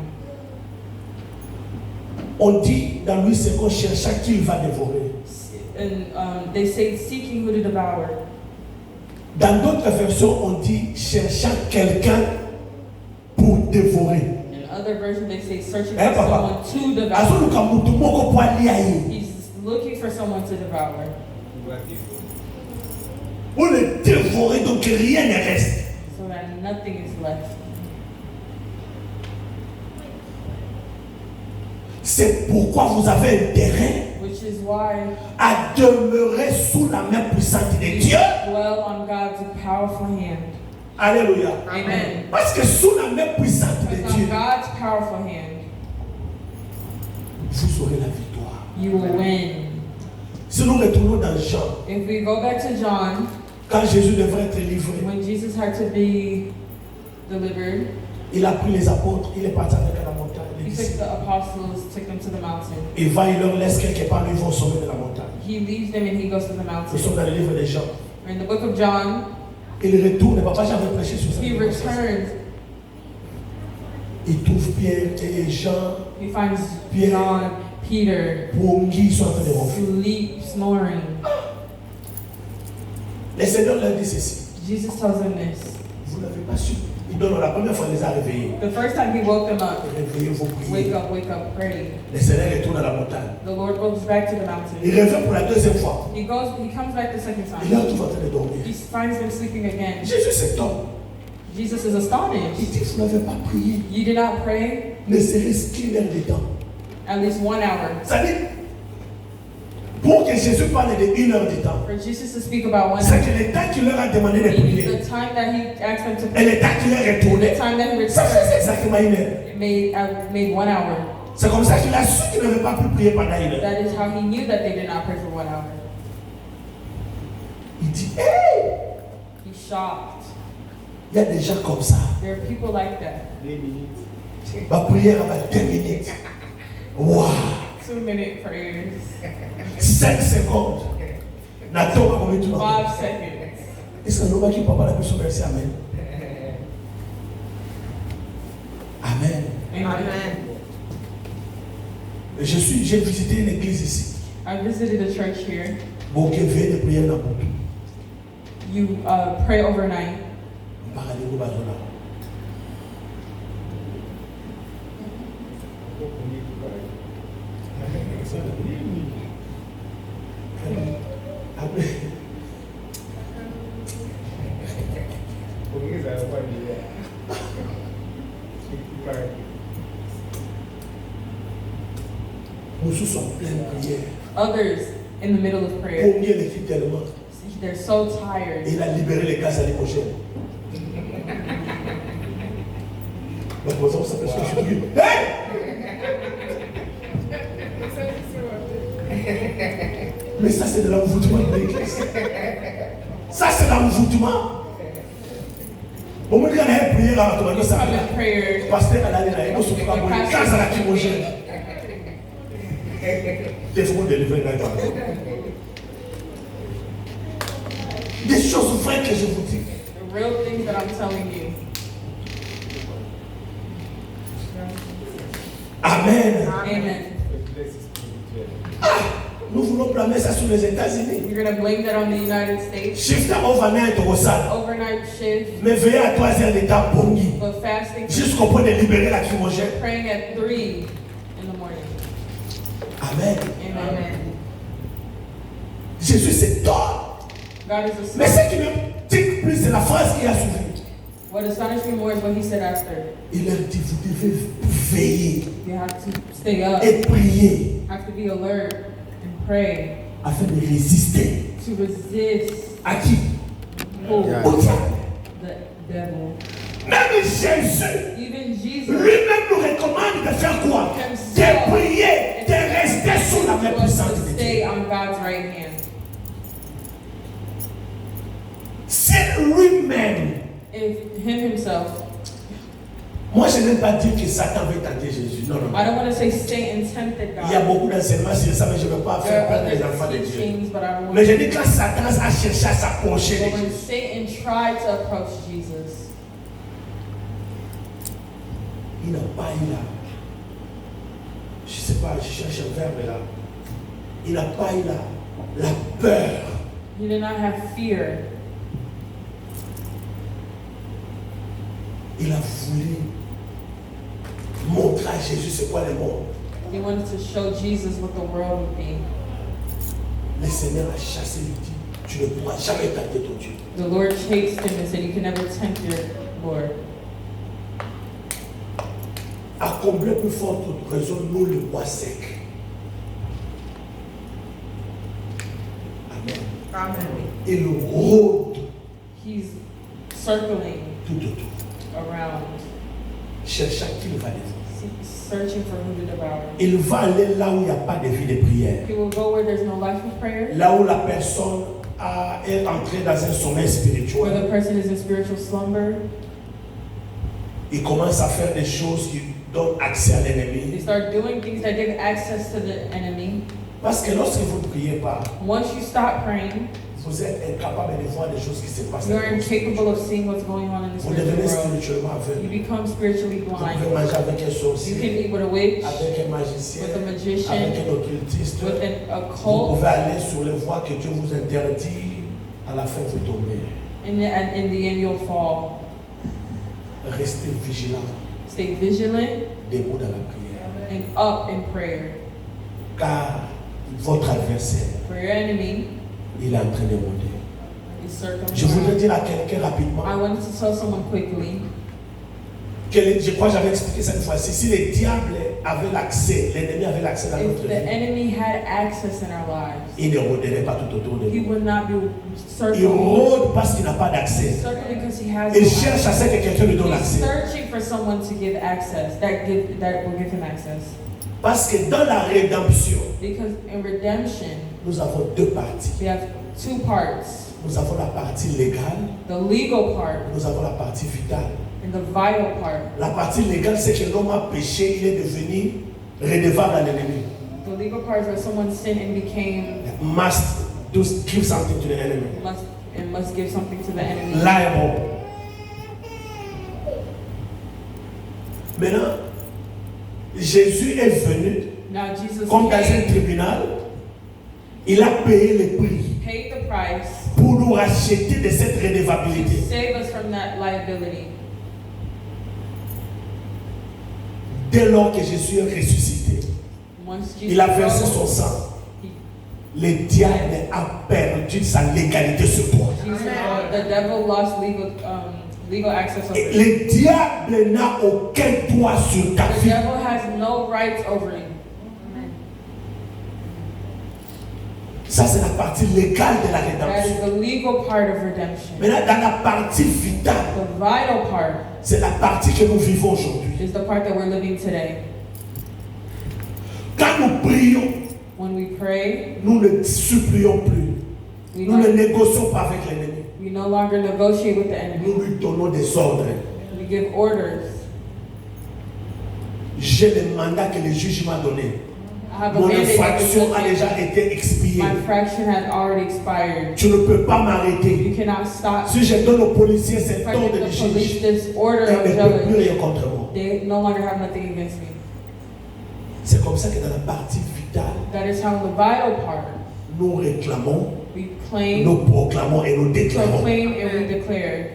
Speaker 2: On dit dans Louis II, cherchant qui il va dévorer.
Speaker 5: And they say seeking who to devour.
Speaker 2: Dans d'autres versions, on dit cherchant quelqu'un pour dévorer.
Speaker 5: In other versions, they say searching
Speaker 2: Eh,
Speaker 5: for
Speaker 2: papa.
Speaker 5: someone to devour.
Speaker 2: Azoluka mutu moko po aliaye.
Speaker 5: He's looking for someone to devour.
Speaker 2: On le dévorer donc rien ne reste.
Speaker 5: So that nothing is left.
Speaker 2: C'est pourquoi vous avez intérêt
Speaker 5: Which is why
Speaker 2: à demeurer sous la main puissante de
Speaker 5: we
Speaker 2: Dieu.
Speaker 5: dwell on God's powerful hand.
Speaker 2: Alléluia.
Speaker 5: Amen.
Speaker 2: Parce que sous la main puissante de
Speaker 5: Because
Speaker 2: Dieu,
Speaker 5: on God's powerful hand,
Speaker 2: vous aurez la victoire.
Speaker 5: you will win.
Speaker 2: Si nous retournons dans Jean,
Speaker 5: If we go back to John,
Speaker 2: quand Jésus devrait être livré,
Speaker 5: when Jesus had to be delivered,
Speaker 2: il a pris les apôtres, il est parti avec à la montagne. Les
Speaker 5: he took
Speaker 2: disciples.
Speaker 5: the apostles, took them to the mountain.
Speaker 2: Il va, il leur laisse quelque part, ils vont au sommet de la montagne.
Speaker 5: He leaves them and he goes to the
Speaker 2: Nous
Speaker 5: mountain.
Speaker 2: sommes dans le livre de Jean.
Speaker 5: In the book of John,
Speaker 2: Il retourne, papa j'avais prêché sur ça.
Speaker 5: he returns.
Speaker 2: Il trouve Pierre et Jean,
Speaker 5: He finds
Speaker 2: Pierre.
Speaker 5: John, Peter,
Speaker 2: Pongi, sont en train de ronfler.
Speaker 5: snoring.
Speaker 2: Le Seigneur leur dit ceci.
Speaker 5: Jesus tells them this.
Speaker 2: Vous n'avez pas su. Donc la première fois, il les a réveillés.
Speaker 5: The first time he woke them up,
Speaker 2: Réveillez-vous, priez.
Speaker 5: wake up, pray.
Speaker 2: Le Seigneur retourne à la montagne.
Speaker 5: The Lord goes back to the
Speaker 2: Il
Speaker 5: mountain.
Speaker 2: revient pour la deuxième fois.
Speaker 5: He comes back the second
Speaker 2: Il est
Speaker 5: time.
Speaker 2: tout en train de dormir.
Speaker 5: He finds them sleeping again.
Speaker 2: Jésus s'étonne.
Speaker 5: Jesus is
Speaker 2: Il
Speaker 5: astonished.
Speaker 2: dit, vous n'avez pas prié.
Speaker 5: You did not pray
Speaker 2: Ne serait-ce qu'une heure de temps.
Speaker 5: at least 1 hour.
Speaker 2: C'est-à-dire, pour que Jésus parle de une heure de temps,
Speaker 5: For Jesus to speak about 1
Speaker 2: c'est
Speaker 5: hour,
Speaker 2: que le temps qu'il leur a demandé de
Speaker 5: meaning
Speaker 2: prier,
Speaker 5: the time that he asked them to
Speaker 2: et
Speaker 5: pray,
Speaker 2: le temps qu'il est
Speaker 5: the
Speaker 2: retourné,
Speaker 5: time that he
Speaker 2: ça faisait
Speaker 5: returned,
Speaker 2: exactement une heure.
Speaker 5: it made 1 hour.
Speaker 2: C'est comme ça qu'il a su qu'il n'avait pas pu prier pendant une heure.
Speaker 5: That is how he knew that they did not pray for 1 hour.
Speaker 2: Il dit, hey,
Speaker 5: He's shocked.
Speaker 2: il y a des gens comme ça.
Speaker 5: There are people like that.
Speaker 2: Ma prière va 2 minutes. Waouh!
Speaker 5: 2-minute prayers,
Speaker 2: 5 secondes. N'attends pas combien de temps.
Speaker 5: 5 seconds.
Speaker 2: Est-ce que l'homme qui parle pas la question, merci, amen. Amen.
Speaker 5: Amen.
Speaker 2: J'ai visité une église ici.
Speaker 5: I visited a church here.
Speaker 2: Bon, qui vient de prière dans beaucoup.
Speaker 5: You pray overnight.
Speaker 2: On parle de Bazona. Nous sommes pleins de prière.
Speaker 5: Others in the middle of prayer,
Speaker 2: Combien les filles tellement.
Speaker 5: they're so tired.
Speaker 2: Et il a libéré les gaz l'année prochaine. Donc, pour ça, on s'appelle ce que je suis. Hey! Mais ça, c'est de l'envoûtement de l'église. Ça, c'est l'envoûtement. Au moins, quand on a prié, on a
Speaker 5: You come in prayer,
Speaker 2: pasteur à l'année, il faut se ça, c'est la chimogène. Il faut délivrer là. Des choses vraies que je vous dis.
Speaker 5: the real things that I'm telling you.
Speaker 2: Amen.
Speaker 5: Amen.
Speaker 2: Nous voulons blâmer ça sur les États-Unis.
Speaker 5: You're going to blame that on the United States.
Speaker 2: Shift overnight au Rosal.
Speaker 5: Overnight shift,
Speaker 2: Mais veillez à 3 heures de temps bongi.
Speaker 5: but fasting,
Speaker 2: Jusqu'au point de libérer la chimogène.
Speaker 5: praying at 3 in the morning.
Speaker 2: Amen.
Speaker 5: Amen.
Speaker 2: Jésus s'étonne.
Speaker 5: God is
Speaker 2: Mais ce
Speaker 5: astonished.
Speaker 2: qui me tique plus, c'est la phrase qui a suivi.
Speaker 5: What astonished me more is what he said after.
Speaker 2: Il leur dit, vous devez veiller
Speaker 5: You have to stay up,
Speaker 2: et prier
Speaker 5: have to be alert and pray
Speaker 2: afin de résister.
Speaker 5: to resist
Speaker 2: À qui?
Speaker 5: who?
Speaker 2: Au diable.
Speaker 5: The devil.
Speaker 2: Même Jésus
Speaker 5: Even Jesus
Speaker 2: lui-même nous recommande de faire quoi? De prier, de rester sous la main
Speaker 5: was
Speaker 2: puissante
Speaker 5: to
Speaker 2: de Dieu.
Speaker 5: stay on God's right hand.
Speaker 2: Si lui-même,
Speaker 5: If him himself,
Speaker 2: moi je n'aime pas dire que Satan veut tenter Jésus. Non, non.
Speaker 5: I don't want to say Satan tempted
Speaker 2: Il y a
Speaker 5: God.
Speaker 2: beaucoup d'enseignements sur ça, mais je ne veux pas
Speaker 5: There
Speaker 2: faire
Speaker 5: are
Speaker 2: perdre les
Speaker 5: other
Speaker 2: enfants de Dieu.
Speaker 5: teachings, but I don't
Speaker 2: Mais
Speaker 5: want
Speaker 2: je dis que quand Satan a cherché à s'approcher
Speaker 5: But
Speaker 2: de
Speaker 5: when
Speaker 2: Jésus,
Speaker 5: Satan tried to approach Jesus,
Speaker 2: il n'a pas eu je ne sais pas, je cherche un verbe là. Il n'a pas eu la peur.
Speaker 5: he did not have fear.
Speaker 2: Il a voulu montrer à Jésus c'est quoi le monde.
Speaker 5: He wanted to show Jesus what the world would be.
Speaker 2: Le Seigneur a chassé, il dit, tu ne pourras jamais tenter ton Dieu.
Speaker 5: The Lord chased him and said, "You can never tempt your Lord."
Speaker 2: À combler plus forte raison, nous le bois sec. Amen.
Speaker 1: Amen.
Speaker 2: Et le rôde
Speaker 5: He's circling
Speaker 2: tout autour.
Speaker 5: around,
Speaker 2: Cherchant qui va défendre.
Speaker 5: searching for who to devour.
Speaker 2: Il va aller là où il n'y a pas de vie de prière.
Speaker 5: He will go where there's no life of prayer,
Speaker 2: Là où la personne est entrée dans un sommeil
Speaker 5: where
Speaker 2: spirituel.
Speaker 5: the person is in spiritual slumber.
Speaker 2: Il commence à faire des choses qui donnent accès à
Speaker 5: They
Speaker 2: l'ennemi.
Speaker 5: start doing things that give access to the enemy.
Speaker 2: Parce que lorsque vous ne priez pas,
Speaker 5: Once you stop praying,
Speaker 2: vous êtes incapable de voir des choses qui se passent.
Speaker 5: you're incapable of seeing what's going on in the
Speaker 2: Vous
Speaker 5: spiritual
Speaker 2: devenez
Speaker 5: world.
Speaker 2: spirituellement
Speaker 5: You
Speaker 2: aveugle.
Speaker 5: become spiritually
Speaker 2: Vous pouvez
Speaker 5: blind.
Speaker 2: manger avec un
Speaker 5: You can
Speaker 2: sorcier,
Speaker 5: eat with a witch,
Speaker 2: avec un magicien,
Speaker 5: with a
Speaker 2: avec
Speaker 5: magician,
Speaker 2: un occultiste.
Speaker 5: with a
Speaker 2: Vous
Speaker 5: occult,
Speaker 2: pouvez aller sur les voies que Dieu vous interdit. À la fin, vous tombez.
Speaker 5: and in the end you'll fall.
Speaker 2: Restez vigilants,
Speaker 5: Stay vigilant
Speaker 2: debout dans la prière.
Speaker 5: and up in prayer.
Speaker 2: Car votre adversaire,
Speaker 5: For your enemy
Speaker 2: il est en train de monter.
Speaker 5: is circling
Speaker 2: Je voudrais
Speaker 5: around.
Speaker 2: dire à quelqu'un rapidement,
Speaker 5: I wanted to tell someone quickly.
Speaker 2: je crois que j'avais expliqué cette fois-ci, si le diable avait l'accès, l'ennemi avait l'accès dans
Speaker 5: If
Speaker 2: notre
Speaker 5: the
Speaker 2: vie,
Speaker 5: enemy had access in our lives,
Speaker 2: il ne rôderait pas tout autour de
Speaker 5: he
Speaker 2: nous.
Speaker 5: would not be
Speaker 2: Il
Speaker 5: circling.
Speaker 2: rôde parce qu'il n'a pas d'accès.
Speaker 5: Circling because he has
Speaker 2: Il
Speaker 5: no
Speaker 2: cherche à
Speaker 5: access.
Speaker 2: ce que quelqu'un lui donne
Speaker 5: He's
Speaker 2: l'accès.
Speaker 5: searching for someone to give access, that will give him access.
Speaker 2: Parce que dans la rédemption,
Speaker 5: Because in redemption,
Speaker 2: nous avons deux parties.
Speaker 5: we have two parts.
Speaker 2: Nous avons la partie légale,
Speaker 5: The legal part
Speaker 2: nous avons la partie vitale.
Speaker 5: and the vital part.
Speaker 2: La partie légale, c'est que l'homme a péché, il est devenu redevable à l'ennemi.
Speaker 5: The legal part is where someone sinned and became
Speaker 2: Must give something to the enemy.
Speaker 5: must give something to the enemy.
Speaker 2: Liable. Maintenant, Jésus est venu
Speaker 5: Now Jesus
Speaker 2: comme dans un
Speaker 5: paid
Speaker 2: tribunal. Il a payé le prix
Speaker 5: the price
Speaker 2: pour nous racheter de cette
Speaker 5: to
Speaker 2: redevabilité.
Speaker 5: save us from that liability.
Speaker 2: Dès lors que Jésus est ressuscité,
Speaker 5: Once Jesus
Speaker 2: il a versé
Speaker 5: rose,
Speaker 2: son sang.
Speaker 5: he-
Speaker 2: Le diable a perdu sa légalité sur toi.
Speaker 5: the devil lost legal access over
Speaker 2: Et
Speaker 5: you.
Speaker 2: le diable n'a aucun droit sur ta
Speaker 5: The
Speaker 2: vie.
Speaker 5: devil has no rights over you.
Speaker 2: Ça, c'est la partie légale de la
Speaker 5: That
Speaker 2: rédemption.
Speaker 5: is the legal part of redemption.
Speaker 2: Maintenant, dans la partie vitale,
Speaker 5: The vital part
Speaker 2: c'est la partie que nous vivons aujourd'hui.
Speaker 5: is the part that we're living today.
Speaker 2: Quand nous prions,
Speaker 5: When we pray,
Speaker 2: nous ne supplions plus.
Speaker 5: we
Speaker 2: Nous ne
Speaker 5: no,
Speaker 2: négocions pas avec l'ennemi.
Speaker 5: we no longer negotiate with the enemy.
Speaker 2: Nous lui donnons des ordres.
Speaker 5: We give orders.
Speaker 2: J'ai le mandat que le juge m'a donné.
Speaker 5: I have a
Speaker 2: Mon
Speaker 5: mandate that the
Speaker 2: infraction a
Speaker 5: judge
Speaker 2: déjà
Speaker 5: gave me.
Speaker 2: été expiée.
Speaker 5: My fraction had already expired.
Speaker 2: Tu ne peux pas
Speaker 5: You
Speaker 2: m'arrêter.
Speaker 5: cannot stop.
Speaker 2: Si je donne aux policiers cet
Speaker 5: If I
Speaker 2: ordre
Speaker 5: give
Speaker 2: de
Speaker 5: the police
Speaker 2: juge,
Speaker 5: this order
Speaker 2: ils
Speaker 5: of
Speaker 2: ne peuvent plus
Speaker 5: judge,
Speaker 2: rien contre moi.
Speaker 5: they no longer have nothing against me.
Speaker 2: C'est comme ça que dans la partie vitale,
Speaker 5: That is how in the vital part
Speaker 2: nous réclamons,
Speaker 5: we claim,
Speaker 2: nous proclamons et nous déclarons.
Speaker 5: proclaim, and we declare.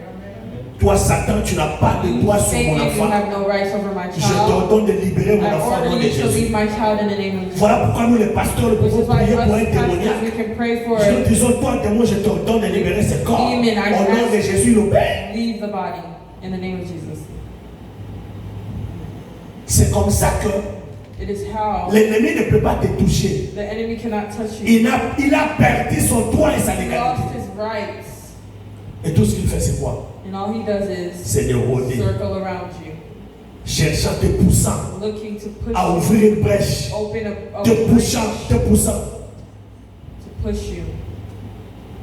Speaker 2: Toi, Satan, tu n'as pas de
Speaker 5: You,
Speaker 2: droit sur mon
Speaker 5: Satan, you
Speaker 2: enfant.
Speaker 5: have no rights over my
Speaker 2: Je
Speaker 5: child.
Speaker 2: t'ordonne de libérer mon
Speaker 5: I
Speaker 2: enfant au nom
Speaker 5: order
Speaker 2: de
Speaker 5: you to leave
Speaker 2: Jésus.
Speaker 5: my child in the name of Jesus.
Speaker 2: Voilà pourquoi nous, les pasteurs, nous
Speaker 5: Which
Speaker 2: pouvons
Speaker 5: is why
Speaker 2: prier
Speaker 5: us
Speaker 2: pour un
Speaker 5: pastors, we
Speaker 2: démoniaque.
Speaker 5: can pray for
Speaker 2: Nous
Speaker 5: it.
Speaker 2: disons, toi, démon, je t'ordonne de libérer ce corps. Au
Speaker 5: Demon, I
Speaker 2: nom de
Speaker 5: ask
Speaker 2: Jésus, le Père.
Speaker 5: leave the body in the name of Jesus.
Speaker 2: C'est comme ça que
Speaker 5: It is how
Speaker 2: l'ennemi ne peut pas te toucher.
Speaker 5: the enemy cannot touch you.
Speaker 2: Il a perdu son droit et sa
Speaker 5: He
Speaker 2: légalité.
Speaker 5: lost his rights,
Speaker 2: Et tout ce qu'il fait, c'est quoi?
Speaker 5: and all he does is
Speaker 2: C'est de rôder,
Speaker 5: circle around you,
Speaker 2: cherchant, te poussant
Speaker 5: looking to push
Speaker 2: à
Speaker 5: you,
Speaker 2: ouvrir une brèche,
Speaker 5: open a
Speaker 2: te
Speaker 5: breach
Speaker 2: poussant, te poussant.
Speaker 5: to push you.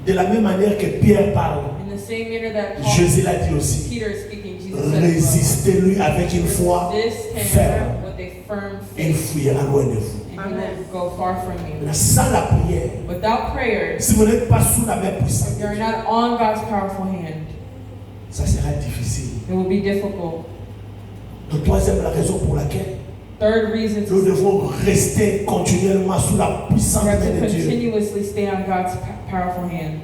Speaker 2: De la même manière que Pierre parle,
Speaker 5: In the same manner that Paul,
Speaker 2: Jésus l'a dit aussi.
Speaker 5: Peter is speaking, Jesus said, as well.
Speaker 2: Résistez-lui avec une foi
Speaker 5: This
Speaker 2: ferme.
Speaker 5: him with a firm
Speaker 2: et il
Speaker 5: faith,
Speaker 2: fuira loin de vous.
Speaker 5: and he will go far from you.
Speaker 2: Maintenant, sans la prière,
Speaker 5: Without prayer,
Speaker 2: si vous n'êtes pas sous la main puissante,
Speaker 5: if you're not on God's powerful hand,
Speaker 2: ça sera difficile.
Speaker 5: it will be difficult.
Speaker 2: Donc, troisième, la raison pour laquelle
Speaker 5: Third reason
Speaker 2: nous
Speaker 5: to
Speaker 2: devons rester continuellement sous la puissante
Speaker 5: we have
Speaker 2: main
Speaker 5: to
Speaker 2: de Dieu,
Speaker 5: continuously stay on God's powerful hand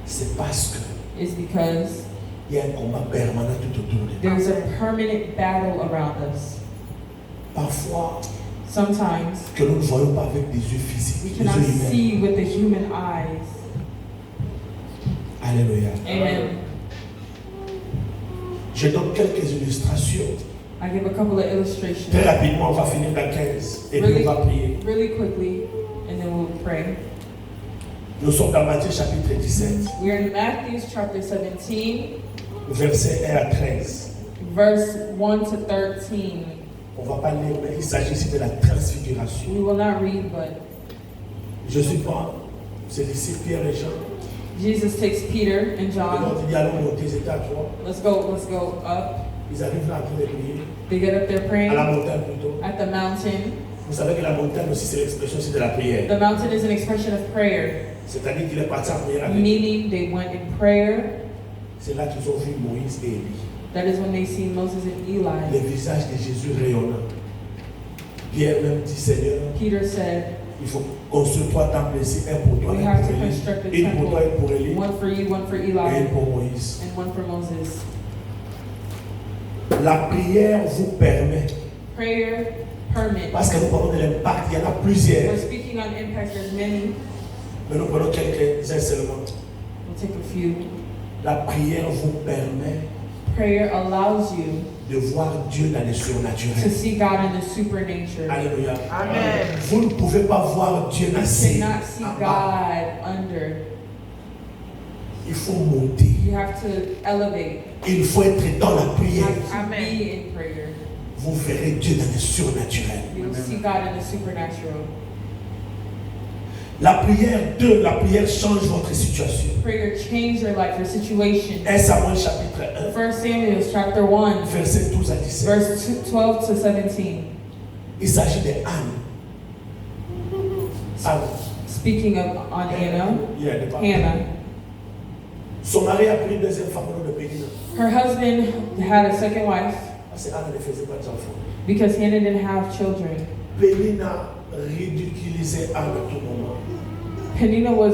Speaker 2: c'est parce que
Speaker 5: is because
Speaker 2: il y a un combat permanent tout autour de nous.
Speaker 5: there's a permanent battle around us.
Speaker 2: Parfois,
Speaker 5: Sometimes
Speaker 2: que nous ne voyons pas avec des yeux physiques,
Speaker 5: we
Speaker 2: des
Speaker 5: cannot
Speaker 2: yeux humains.
Speaker 5: see with the human eyes.
Speaker 2: Alléluia.
Speaker 5: Amen.
Speaker 2: Je donne quelques illustrations.
Speaker 5: I give a couple of illustrations
Speaker 2: Très rapidement, on va finir dans 15 et puis on va prier.
Speaker 5: really quickly, and then we'll pray.
Speaker 2: Nous sommes dans Matthieu chapitre 17,
Speaker 5: We are in Matthew chapter 17,
Speaker 2: versets 1 à 13.
Speaker 5: verse 1 to 13.
Speaker 2: On ne va pas lire, mais il s'agit ici de la transfiguration.
Speaker 5: We will not read, but
Speaker 2: Je suis pas, c'est ici Pierre et Jean.
Speaker 5: Jesus takes Peter and
Speaker 2: Et
Speaker 5: John.
Speaker 2: donc il dit allons monter, ils étaient à trois.
Speaker 5: Let's go up.
Speaker 2: Ils arrivent là en train de prier,
Speaker 5: They get up there
Speaker 2: à
Speaker 5: praying
Speaker 2: la montagne plutôt.
Speaker 5: at the mountain.
Speaker 2: Vous savez que la montagne aussi c'est l'expression aussi de la prière.
Speaker 5: The mountain is an expression of prayer,
Speaker 2: C'est-à-dire qu'il est parti en prière avec eux.
Speaker 5: meaning they went in prayer.
Speaker 2: C'est là qu'ils ont vu Moïse et Élie.
Speaker 5: That is when they see Moses and
Speaker 2: Le
Speaker 5: Eli.
Speaker 2: visage de Jésus rayonnant. Pierre même dit Seigneur,
Speaker 5: Peter said,
Speaker 2: il faut construire trois temples ici, un pour toi,
Speaker 5: we
Speaker 2: un
Speaker 5: have
Speaker 2: pour
Speaker 5: to
Speaker 2: Élie,
Speaker 5: construct a
Speaker 2: une pour toi,
Speaker 5: temple,
Speaker 2: une pour Élie,
Speaker 5: one for you, one for
Speaker 2: et
Speaker 5: Eli,
Speaker 2: une pour Moïse.
Speaker 5: and one for Moses.
Speaker 2: La prière vous permet,
Speaker 5: Prayer permits.
Speaker 2: parce que nous parlons de l'impact, il y en a plusieurs,
Speaker 5: We're speaking on impact. There's many.
Speaker 2: mais nous prenons quelques-uns seulement.
Speaker 5: We'll take a few.
Speaker 2: La prière vous permet
Speaker 5: Prayer allows you
Speaker 2: de voir Dieu dans le
Speaker 5: to
Speaker 2: surnaturel.
Speaker 5: see God in the supernature.
Speaker 2: Alléluia.
Speaker 1: Amen.
Speaker 2: Vous ne pouvez pas voir Dieu
Speaker 5: You
Speaker 2: assis.
Speaker 5: cannot see
Speaker 2: en bas.
Speaker 5: God under.
Speaker 2: Il faut monter.
Speaker 5: You have to elevate.
Speaker 2: Il faut être dans la
Speaker 5: You
Speaker 2: prière.
Speaker 5: have to be in prayer.
Speaker 2: Vous verrez Dieu dans le surnaturel.
Speaker 5: You will see God in the supernatural.
Speaker 2: La prière change votre situation.
Speaker 5: Prayer change your life, your situation.
Speaker 2: 1 Samuel chapitre 1,
Speaker 5: 1 Samuel chapter 1,
Speaker 2: verset 12 à 17.
Speaker 5: verse 12 to 17.
Speaker 2: Il s'agit de Anne. Anne.
Speaker 5: Speaking of on Hannah,
Speaker 2: Yeah, de parole.
Speaker 5: Hannah,
Speaker 2: Son mari a pris une deuxième femme au nom de Pénina.
Speaker 5: her husband had a second wife
Speaker 2: Parce que Anne ne faisait pas d'enfants.
Speaker 5: because Hannah didn't have children.
Speaker 2: Pénina ridiculisait Anne à tout moment.
Speaker 5: Penina was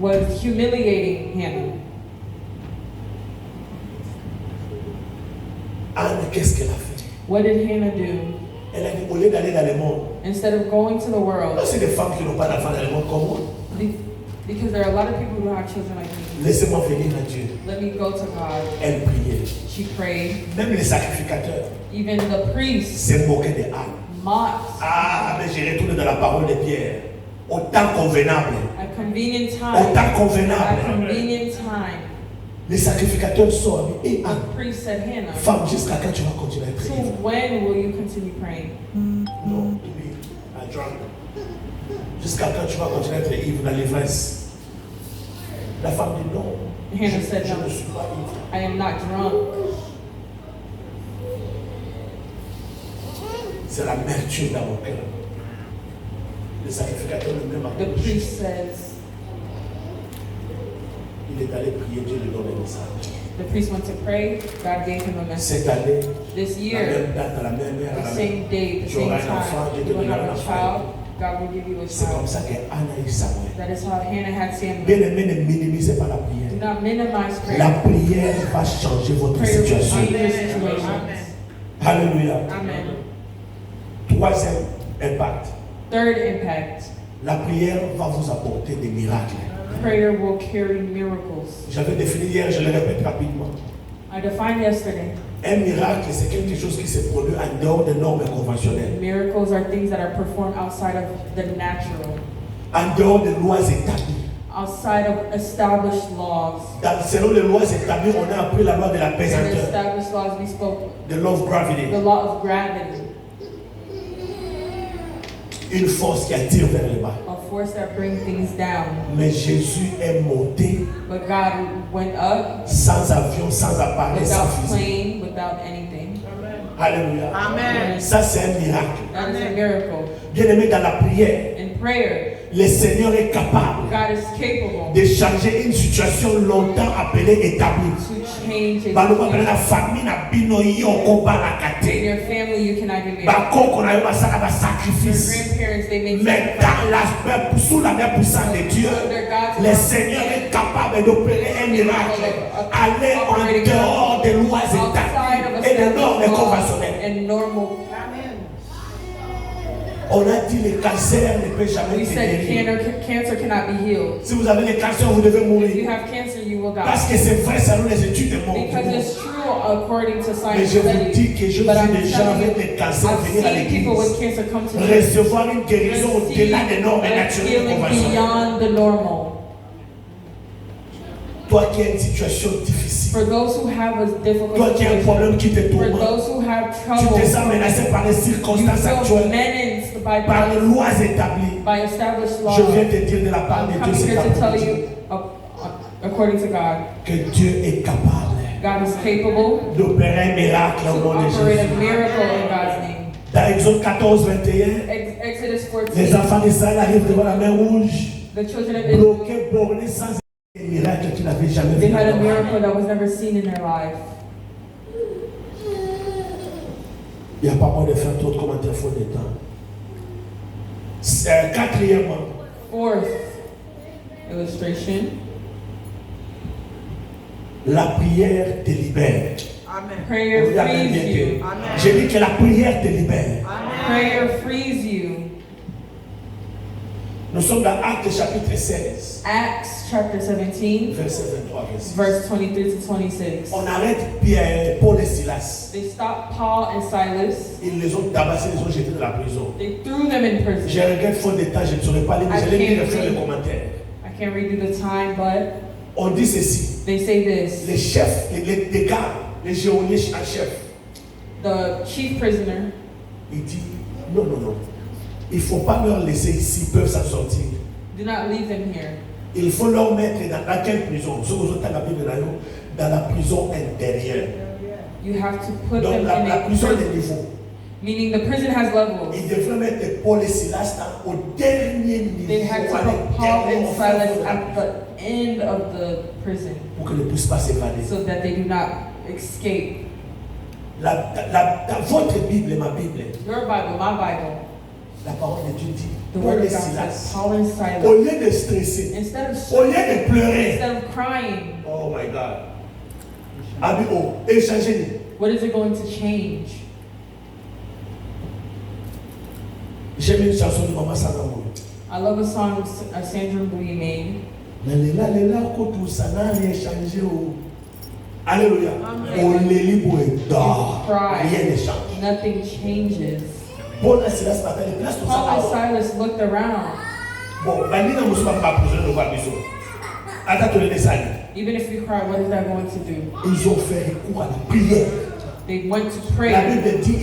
Speaker 5: was humiliating Hannah.
Speaker 2: Anne, qu'est-ce qu'elle a fait?
Speaker 5: What did Hannah do?
Speaker 2: Elle a dit, au lieu d'aller dans le monde,
Speaker 5: Instead of going to the world,
Speaker 2: c'est des femmes qui n'ont pas d'enfants dans le monde comme moi.
Speaker 5: because there are a lot of people who have children like me.
Speaker 2: Laissez-moi venir à Dieu.
Speaker 5: Let me go to God.
Speaker 2: Elle priait.
Speaker 5: She prayed.
Speaker 2: Même les sacrificateurs
Speaker 5: Even the priests
Speaker 2: se moquaient de Anne.
Speaker 5: mocked
Speaker 2: Ah, mais j'ai retourné dans la parole de Pierre. Au temps convenable.
Speaker 5: at convenient
Speaker 2: Au
Speaker 5: time.
Speaker 2: temps
Speaker 5: At
Speaker 2: convenable.
Speaker 5: convenient time,
Speaker 2: Les sacrificateurs sont et Anne,
Speaker 5: the priest said, Hannah,
Speaker 2: femme, jusqu'à quand tu vas continuer à
Speaker 5: so
Speaker 2: prier?
Speaker 5: when will you continue praying?
Speaker 2: Non, il dit, I drunk. Jusqu'à quand tu vas continuer à être ivre dans l'ivresse? La femme dit non.
Speaker 5: Hannah said,
Speaker 2: Je
Speaker 5: no,
Speaker 2: ne suis pas ivre.
Speaker 5: I am not drunk.
Speaker 2: C'est l'amertume dans mon cœur. Le sacrificateur lui-même a
Speaker 5: The
Speaker 2: dit,
Speaker 5: priest says,
Speaker 2: il est allé prier, Dieu lui donne un message.
Speaker 5: the priest went to pray, God gave him a message.
Speaker 2: Cette année,
Speaker 5: This
Speaker 2: la
Speaker 5: year,
Speaker 2: même date, à la même heure, à
Speaker 5: the
Speaker 2: la même.
Speaker 5: same day, the
Speaker 2: Tu
Speaker 5: same
Speaker 2: auras un enfant,
Speaker 5: time,
Speaker 2: Dieu
Speaker 5: you
Speaker 2: te
Speaker 5: will have
Speaker 2: donnera un
Speaker 5: a
Speaker 2: enfant.
Speaker 5: child, God will give you a
Speaker 2: C'est comme
Speaker 5: child.
Speaker 2: ça qu'Anne a eu Samuel.
Speaker 5: That is how Hannah had Samuel.
Speaker 2: Bien aimé, ne minimisez pas la
Speaker 5: Do
Speaker 2: prière.
Speaker 5: not minimize
Speaker 2: La
Speaker 5: prayer.
Speaker 2: prière va changer votre
Speaker 5: Prayer will
Speaker 2: situation.
Speaker 5: change your situations.
Speaker 2: Alléluia.
Speaker 5: Amen.
Speaker 2: Troisième impact.
Speaker 5: Third impact,
Speaker 2: La prière va vous apporter des miracles.
Speaker 5: prayer will carry miracles.
Speaker 2: J'avais défini hier, je le répète rapidement.
Speaker 5: I defined yesterday,
Speaker 2: Un miracle, c'est quelque chose qui se produit en dehors des normes conventionnelles,
Speaker 5: miracles are things that are performed outside of the natural,
Speaker 2: en dehors des lois établies.
Speaker 5: outside of established laws.
Speaker 2: Selon les lois établies, on a appris la loi de la
Speaker 5: In
Speaker 2: pesanteur,
Speaker 5: established laws, we spoke
Speaker 2: de law of gravity,
Speaker 5: the law of gravity,
Speaker 2: une force qui attire vers le bas.
Speaker 5: a force that brings things down.
Speaker 2: Mais Jésus est monté
Speaker 5: But God went up
Speaker 2: sans avion, sans appareil, sans
Speaker 5: without
Speaker 2: fusée.
Speaker 5: plane, without anything.
Speaker 2: Alléluia.
Speaker 1: Amen.
Speaker 2: Ça, c'est un miracle.
Speaker 5: That is a miracle.
Speaker 2: Bien aimé, dans la prière,
Speaker 5: In prayer,
Speaker 2: le Seigneur est capable
Speaker 5: God is capable
Speaker 2: de changer une situation longtemps appelée établie.
Speaker 5: to change
Speaker 2: Baloba
Speaker 5: a
Speaker 2: la famille na bino yoko
Speaker 5: In
Speaker 2: balakate.
Speaker 5: your family, you cannot give me.
Speaker 2: Bakoko na yo basaka ba
Speaker 5: Your
Speaker 2: sacrifice.
Speaker 5: grandparents, they make
Speaker 2: Mais dans l'aspect sous la main puissante de Dieu,
Speaker 5: Under God's
Speaker 2: le Seigneur est capable d'opérer un miracle. Aller en dehors des lois
Speaker 5: outside of
Speaker 2: établies et des normes
Speaker 5: established laws
Speaker 2: conventionnelles.
Speaker 5: and normal.
Speaker 2: On a dit le cancer ne peut jamais
Speaker 5: We
Speaker 2: se
Speaker 5: said
Speaker 2: guérir.
Speaker 5: cancer cannot be healed.
Speaker 2: Si vous avez le cancer, vous devez
Speaker 5: If you
Speaker 2: mourir.
Speaker 5: have cancer, you will die.
Speaker 2: Parce que c'est vrai selon les études de
Speaker 5: Because
Speaker 2: monde.
Speaker 5: it's true according to
Speaker 2: Mais
Speaker 5: science
Speaker 2: je vous dis
Speaker 5: studies.
Speaker 2: que je
Speaker 5: But
Speaker 2: vois
Speaker 5: I'm
Speaker 2: des gens
Speaker 5: telling
Speaker 2: avec
Speaker 5: you,
Speaker 2: des cancers
Speaker 5: I've
Speaker 2: venir à
Speaker 5: seen people with
Speaker 2: l'église,
Speaker 5: cancer come to me.
Speaker 2: recevoir une guérison au-delà des normes
Speaker 5: Receive a
Speaker 2: naturelles et
Speaker 5: healing
Speaker 2: conventionnelles.
Speaker 5: beyond the normal.
Speaker 2: Toi qui as une situation difficile,
Speaker 5: For those who have a difficult
Speaker 2: toi qui as un
Speaker 5: situation,
Speaker 2: problème qui te
Speaker 5: for
Speaker 2: tourmente,
Speaker 5: those who have
Speaker 2: tu te sens
Speaker 5: trouble,
Speaker 2: menacé par les
Speaker 5: you
Speaker 2: circonstances
Speaker 5: feel
Speaker 2: actuelles,
Speaker 5: menaced
Speaker 2: par les lois établies.
Speaker 5: by established laws.
Speaker 2: Je viens te dire de la part de
Speaker 5: I'm
Speaker 2: Dieu,
Speaker 5: coming
Speaker 2: c'est
Speaker 5: here to tell
Speaker 2: capable
Speaker 5: you, according to God,
Speaker 2: que Dieu est capable
Speaker 5: God is capable
Speaker 2: d'opérer un miracle
Speaker 5: to
Speaker 2: au nom de
Speaker 5: operate a
Speaker 2: Jésus.
Speaker 5: miracle in God's name.
Speaker 2: Dans Exode 14, 21,
Speaker 5: Exodus
Speaker 2: les
Speaker 5: 14,
Speaker 2: enfants d'Israël arrivent devant la mer rouge,
Speaker 5: the children of Israel,
Speaker 2: bloqués, bornés, sans un miracle qu'ils n'avaient jamais
Speaker 5: they
Speaker 2: vu.
Speaker 5: had a
Speaker 2: avant.
Speaker 5: miracle that was never seen in their life.
Speaker 2: Il n'y a pas moyen de faire trop de commentaires faute de temps. Quatrièmement,
Speaker 5: Fourth illustration,
Speaker 2: La prière te libère.
Speaker 5: Prayer
Speaker 2: Regarde bien
Speaker 5: frees
Speaker 2: que-
Speaker 5: you.
Speaker 2: J'ai dit que la prière te libère.
Speaker 5: Prayer frees you.
Speaker 2: Nous sommes dans Actes chapitre 16,
Speaker 5: Acts chapter 17,
Speaker 2: verset 23, verset 6.
Speaker 5: verse 23 to 26.
Speaker 2: On arrête Pierre, Paul et Silas.
Speaker 5: They stopped Paul and Silas.
Speaker 2: Ils les ont tabassés, ils les ont jetés dans la prison.
Speaker 5: They threw them in
Speaker 2: Je
Speaker 5: prison.
Speaker 2: regrette faute de temps, je ne saurais pas lire, mais j'allais lire et faire les commentaires.
Speaker 5: I can't read you the time, but
Speaker 2: On dit ceci.
Speaker 5: they say this.
Speaker 2: Les chefs, les gardes, les géoniers en chef,
Speaker 5: The chief prisoner,
Speaker 2: il dit non. Il ne faut pas leur laisser ici, ils peuvent s'en sortir.
Speaker 5: do not leave them here.
Speaker 2: Il faut leur mettre dans quelle prison? Ce que vous avez dans la Bible, dans la prison intérieure.
Speaker 5: You have to put
Speaker 2: Donc
Speaker 5: them
Speaker 2: la
Speaker 5: in a
Speaker 2: prison
Speaker 5: prison,
Speaker 2: des niveaux.
Speaker 5: meaning the prison has levels.
Speaker 2: Il devrait mettre Paul et Silas au dernier niveau.
Speaker 5: They had to
Speaker 2: à
Speaker 5: put Paul
Speaker 2: l'intérieur,
Speaker 5: and
Speaker 2: au
Speaker 5: Silas
Speaker 2: fond de la
Speaker 5: at the end of the prison
Speaker 2: pour qu'ils ne puissent pas s'évader.
Speaker 5: so that they do not escape.
Speaker 2: Votre Bible et ma Bible,
Speaker 5: Your Bible, my Bible,
Speaker 2: la parole de Dieu dit,
Speaker 5: the
Speaker 2: Paul
Speaker 5: Word
Speaker 2: et
Speaker 5: of God says,
Speaker 2: Silas,
Speaker 5: Paul and
Speaker 2: au
Speaker 5: Silas,
Speaker 2: lieu de stresser,
Speaker 5: instead of
Speaker 2: au lieu de pleurer,
Speaker 5: instead of crying,
Speaker 2: oh my God, échangez-les.
Speaker 5: what is it going to change?
Speaker 2: J'aime une chanson de Maman Sanamou.
Speaker 5: I love a song Sandra Mbui made.
Speaker 2: Alléluia. On les libre d'or.
Speaker 5: Cry.
Speaker 2: Rien ne change.
Speaker 5: Nothing changes.
Speaker 2: Paul et Silas m'appellent les places pour
Speaker 5: Paul and
Speaker 2: ça.
Speaker 5: Silas looked around.
Speaker 2: Bon, Banina Moussa pas prison de voir besoin. Attends, les descendants.
Speaker 5: Even if we cry, what is that going to do?
Speaker 2: Ils ont fait recours à la prière.
Speaker 5: They went to
Speaker 2: La
Speaker 5: pray.
Speaker 2: Bible dit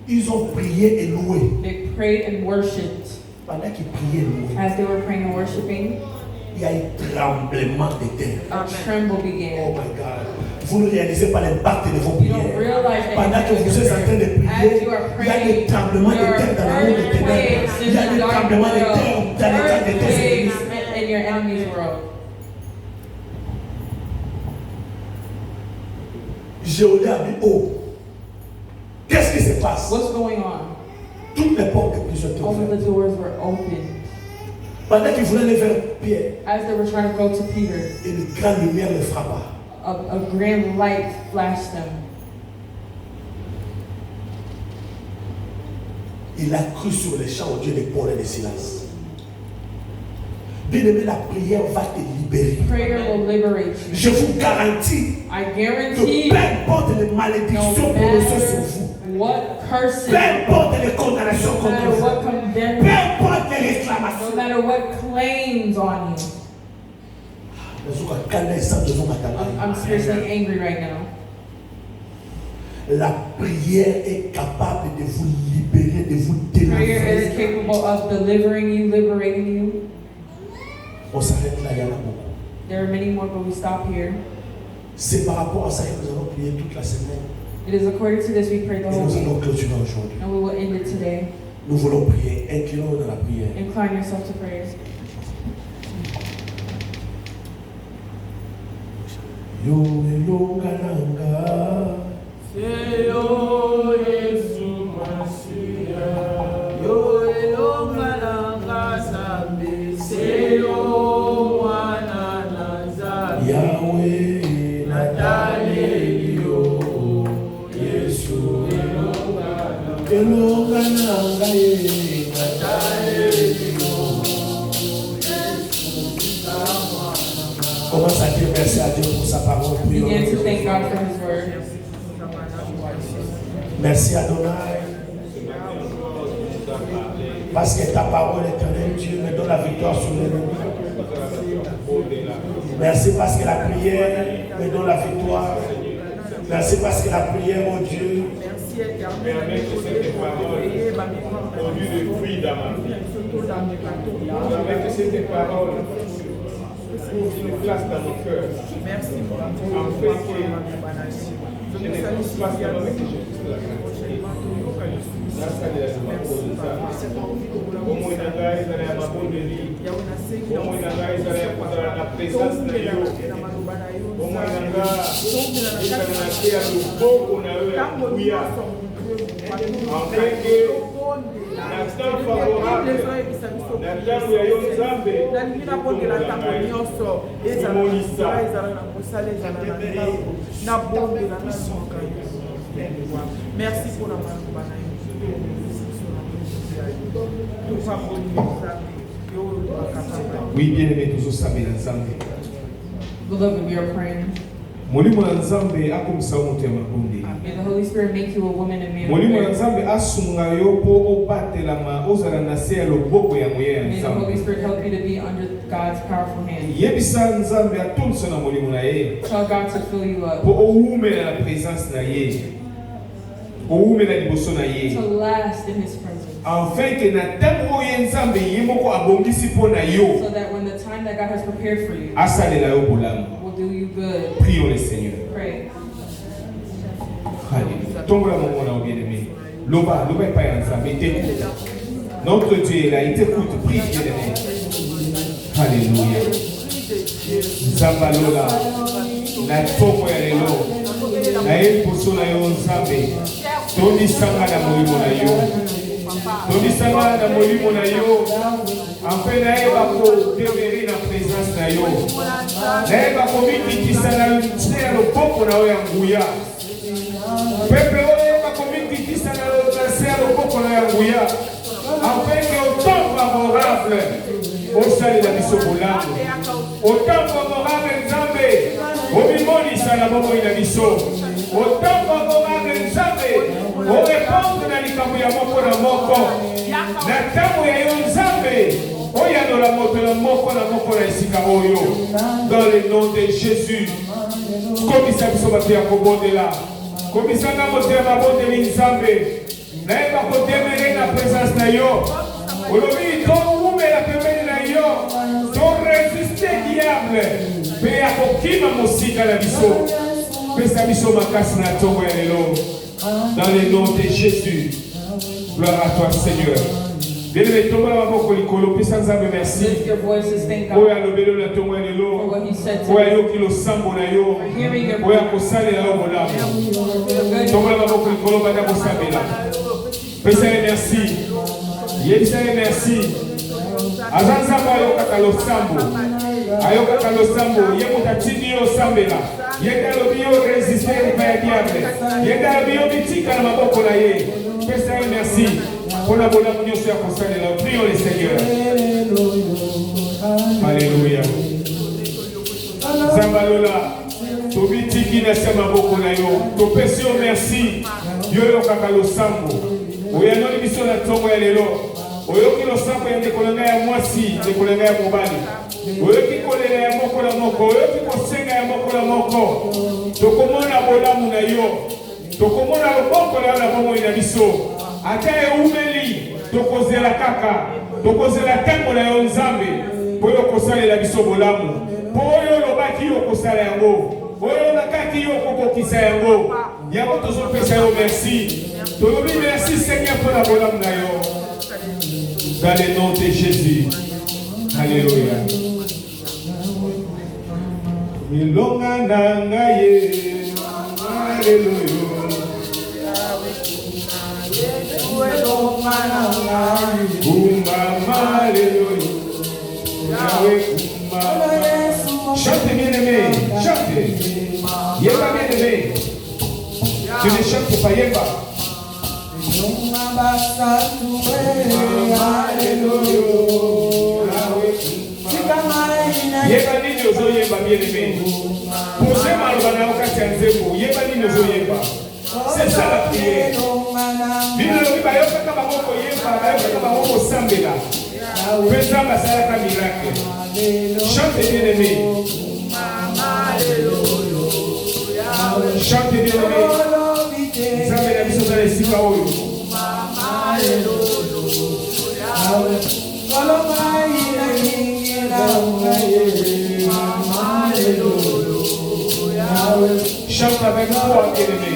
Speaker 2: ils ont prié et loué.
Speaker 5: They prayed and worshipped.
Speaker 2: Pendant qu'ils priaient et louaient,
Speaker 5: As they were praying and worshiping,
Speaker 2: il y a un tremblement de terre.
Speaker 5: a tremble
Speaker 2: Oh
Speaker 5: began.
Speaker 2: my God. Vous ne réalisez pas l'impact de vos
Speaker 5: You don't
Speaker 2: prières.
Speaker 5: realize that
Speaker 2: Pendant que vous êtes en train de
Speaker 5: as you
Speaker 2: prier,
Speaker 5: are
Speaker 2: il y a des
Speaker 5: praying,
Speaker 2: tremblements de
Speaker 5: there are
Speaker 2: terre dans le monde des ténèbres.
Speaker 5: earthquakes
Speaker 2: Il y a
Speaker 5: in
Speaker 2: des
Speaker 5: the dark
Speaker 2: tremblements de
Speaker 5: world,
Speaker 2: terre dans les camps de tes ennemis.
Speaker 5: earthquakes in your enemy's world.
Speaker 2: Jéhovah a dit, oh, qu'est-ce qui se passe?
Speaker 5: What's going on?
Speaker 2: Toutes les portes de prison étaient
Speaker 5: All of the
Speaker 2: ouvertes.
Speaker 5: doors were open.
Speaker 2: Pendant qu'ils voulaient aller vers Pierre,
Speaker 5: As they were trying to go to Peter,
Speaker 2: une grande lumière les frappa.
Speaker 5: a grand light flashed them.
Speaker 2: Il a cru sur les champs au Dieu de Paul et de Silas. Bien-aimé, la prière va te libérer.
Speaker 5: Prayer will liberate you.
Speaker 2: Je vous garantis
Speaker 5: I
Speaker 2: que
Speaker 5: guarantee
Speaker 2: peu importe les malédictions
Speaker 5: no
Speaker 2: prononcées sur
Speaker 5: matter
Speaker 2: vous,
Speaker 5: what curses,
Speaker 2: peu importe les condamnations
Speaker 5: no
Speaker 2: contre
Speaker 5: matter
Speaker 2: vous,
Speaker 5: what
Speaker 2: peu
Speaker 5: condemnation,
Speaker 2: importe les
Speaker 5: no
Speaker 2: réclamations,
Speaker 5: matter what claims on you. I'm seriously angry right now.
Speaker 2: la prière est capable de vous libérer, de vous
Speaker 5: Prayer is
Speaker 2: délivrer.
Speaker 5: capable of delivering you, liberating you.
Speaker 2: On s'arrête là, il y en a beaucoup.
Speaker 5: There are many more, but we stop here.
Speaker 2: C'est par rapport à ça que nous allons prier toute la semaine.
Speaker 5: It is according to this we pray the
Speaker 2: Et
Speaker 5: whole
Speaker 2: nous
Speaker 5: week,
Speaker 2: allons clôturer aujourd'hui.
Speaker 5: and we will end it today.
Speaker 2: Nous voulons prier. Inclinons-nous dans la prière.
Speaker 5: Incline yourself to prayer.
Speaker 2: Yo elonga nanga,
Speaker 6: Seyo Yesu Masiya, yo elonga nanga Zambi, Seyo mwana Nazari,
Speaker 2: Yahweh
Speaker 6: Natale yo, Yesu
Speaker 2: elonga nanga ye,
Speaker 6: Natale yo,
Speaker 2: commence à dire merci à Dieu pour sa parole. Prions.
Speaker 5: Begin to thank God for His word.
Speaker 2: Merci Adonai. Parce que ta parole éternelle, Dieu me donne la victoire sur l'ennemi. Merci parce que la prière me donne la victoire. Merci parce que la prière, mon Dieu,
Speaker 4: Permets que cette parole produise des fruits dans ma vie. Permets que cette parole trouve une place dans mon cœur. En fait que je ne pense pas seulement que je puisse la pratiquer. Como inagai zana ya mabondeli, como inagai zana ya kuzala na presence na yo, como inagai zana na kia luboko na yo ya kuya, en fait que na temps favorable,
Speaker 6: Merci pour la
Speaker 2: Oui, bien aimé, toujours ça, mais ensemble.
Speaker 5: Beloved, we are praying.
Speaker 2: Molimo na Nzambe akomisa motema bonde.
Speaker 5: May the Holy Spirit make you a woman and man of
Speaker 2: Molimo na
Speaker 5: prayer.
Speaker 2: Nzambe asunga yo po obatelama ozala na se ya loboko ya moye ya
Speaker 5: May the Holy
Speaker 2: Nzambe.
Speaker 5: Spirit help you to be under God's powerful hand.
Speaker 2: Yebisa Nzambe atolisa na molimo na ye
Speaker 5: Tell God to fill you up.
Speaker 2: po owumela na présence na ye. Owumela liboso na ye.
Speaker 5: To last in His presence.
Speaker 2: Afin que na ntango oyo Nzambe ye moko abongisi mpo na yo
Speaker 5: So that when the time that God has prepared for you
Speaker 2: asalela yo bolamu.
Speaker 5: will do you good.
Speaker 2: Prions le Seigneur.
Speaker 5: Pray.
Speaker 2: Alléluia. Tombe-la mon mon bien-aimé. Loba pas ya Nzambe, il t'écoute. Notre Dieu est là, il t'écoute. Prie bien-aimé. Alléluia. Nzamba lola. Na toko ya lelo. Na ye poso na yo Nzambe. Tondi sanga na molimo na yo. Tondi sanga na molimo na yo. Enfin na ye bako demeurer na présence na yo. Na ye bako mikitisa na nse ya loboko na yo ya nguya. Pepe oyo bakomikitisa na nse ya loboko na ya nguya. Afin que au temps favorable osalela biso bolamu. Au temps favorable Nzambe obimonisa na bomoi na biso. Au temps favorable Nzambe orépondre na likambo ya moko na moko. Na ntango ya yo Nzambe oyanola moto na moko na esika oyo. Dans le nom de Jésus. Komisa biso bato ya kobondela. Komisanga motema bondeli Nzambe. Naeba kodemere na présence na yo. Olobi to umela pembeni na yo. To résister diable. Pe akokima mosika na biso. Pesa biso makasi na tongo ya lelo. Dans le nom de Jésus. Gloire à toi Seigneur. Bien-aimé, tombe la maboko likolo. Pesa Nzambe merci.
Speaker 5: Lift your voices, thank
Speaker 2: Oya
Speaker 5: God
Speaker 2: lobelo na tongo ya
Speaker 5: for
Speaker 2: lelo.
Speaker 5: what He said to
Speaker 2: Oya
Speaker 5: you.
Speaker 2: yoki losambo na yo. Oya kosalela yo bolamu. Tombe la maboko likolo banda kosambela. Pesa ye merci. Yebisa ye merci. Azanzamba ayokaka losambo. Ayokaka losambo. Ye mutatini yo sambela. Yenda lobi yo résister epai ya diable. Yenda lobi yo bitika na maboko na ye. Pesa ye merci. Pona bolamu nyonso ya kosalela. Prions le Seigneur. Alléluia. Zambalola. Tobitiki na se maboko na yo. Topesi yo merci. Yo yokaka losambo. Oyanoli biso na tongo ya lelo. Oyoki losambo ya ndeko na ngai ya mwasi, ndeko na ngai ya mobali. Oyoki kolela ya moko na moko, oyoki kosenga ya moko na moko. Tokomona bolamu na yo. Tokomona loboko na yo na bomoi na biso. Ata eumeli, tokozela kaka. Tokozela ntango na yo Nzambe. Po yo kosalela biso bolamu. Po oyo lobaki yo kosala yango. Oyo nakaki yo kokokisa yango. Yango tozopesa yo merci. Tolobi merci Seigneur pour la bolamu na yo. Dans le nom de Jésus. Alléluia. Ilonga na ngaye. Alléluia. Kumama alléluia. Yahweh kumama. Chante bien-aimé, chante. Yeba bien-aimé. Tu ne chantes pas Yeba. Yeba nini ozoyeba bien-aimé. Posez maloba na okati ya nzembo. Yeba nini ozoyeba. C'est ça la prière. Bino lobi bayokaka bango koyeba, bayokaka bango kosambela. Mpe Nzambe asalaka miracle. Chante bien-aimé. Chante bien-aimé. Nzambe na biso za esika oyo. Chante avec foi, bien-aimé.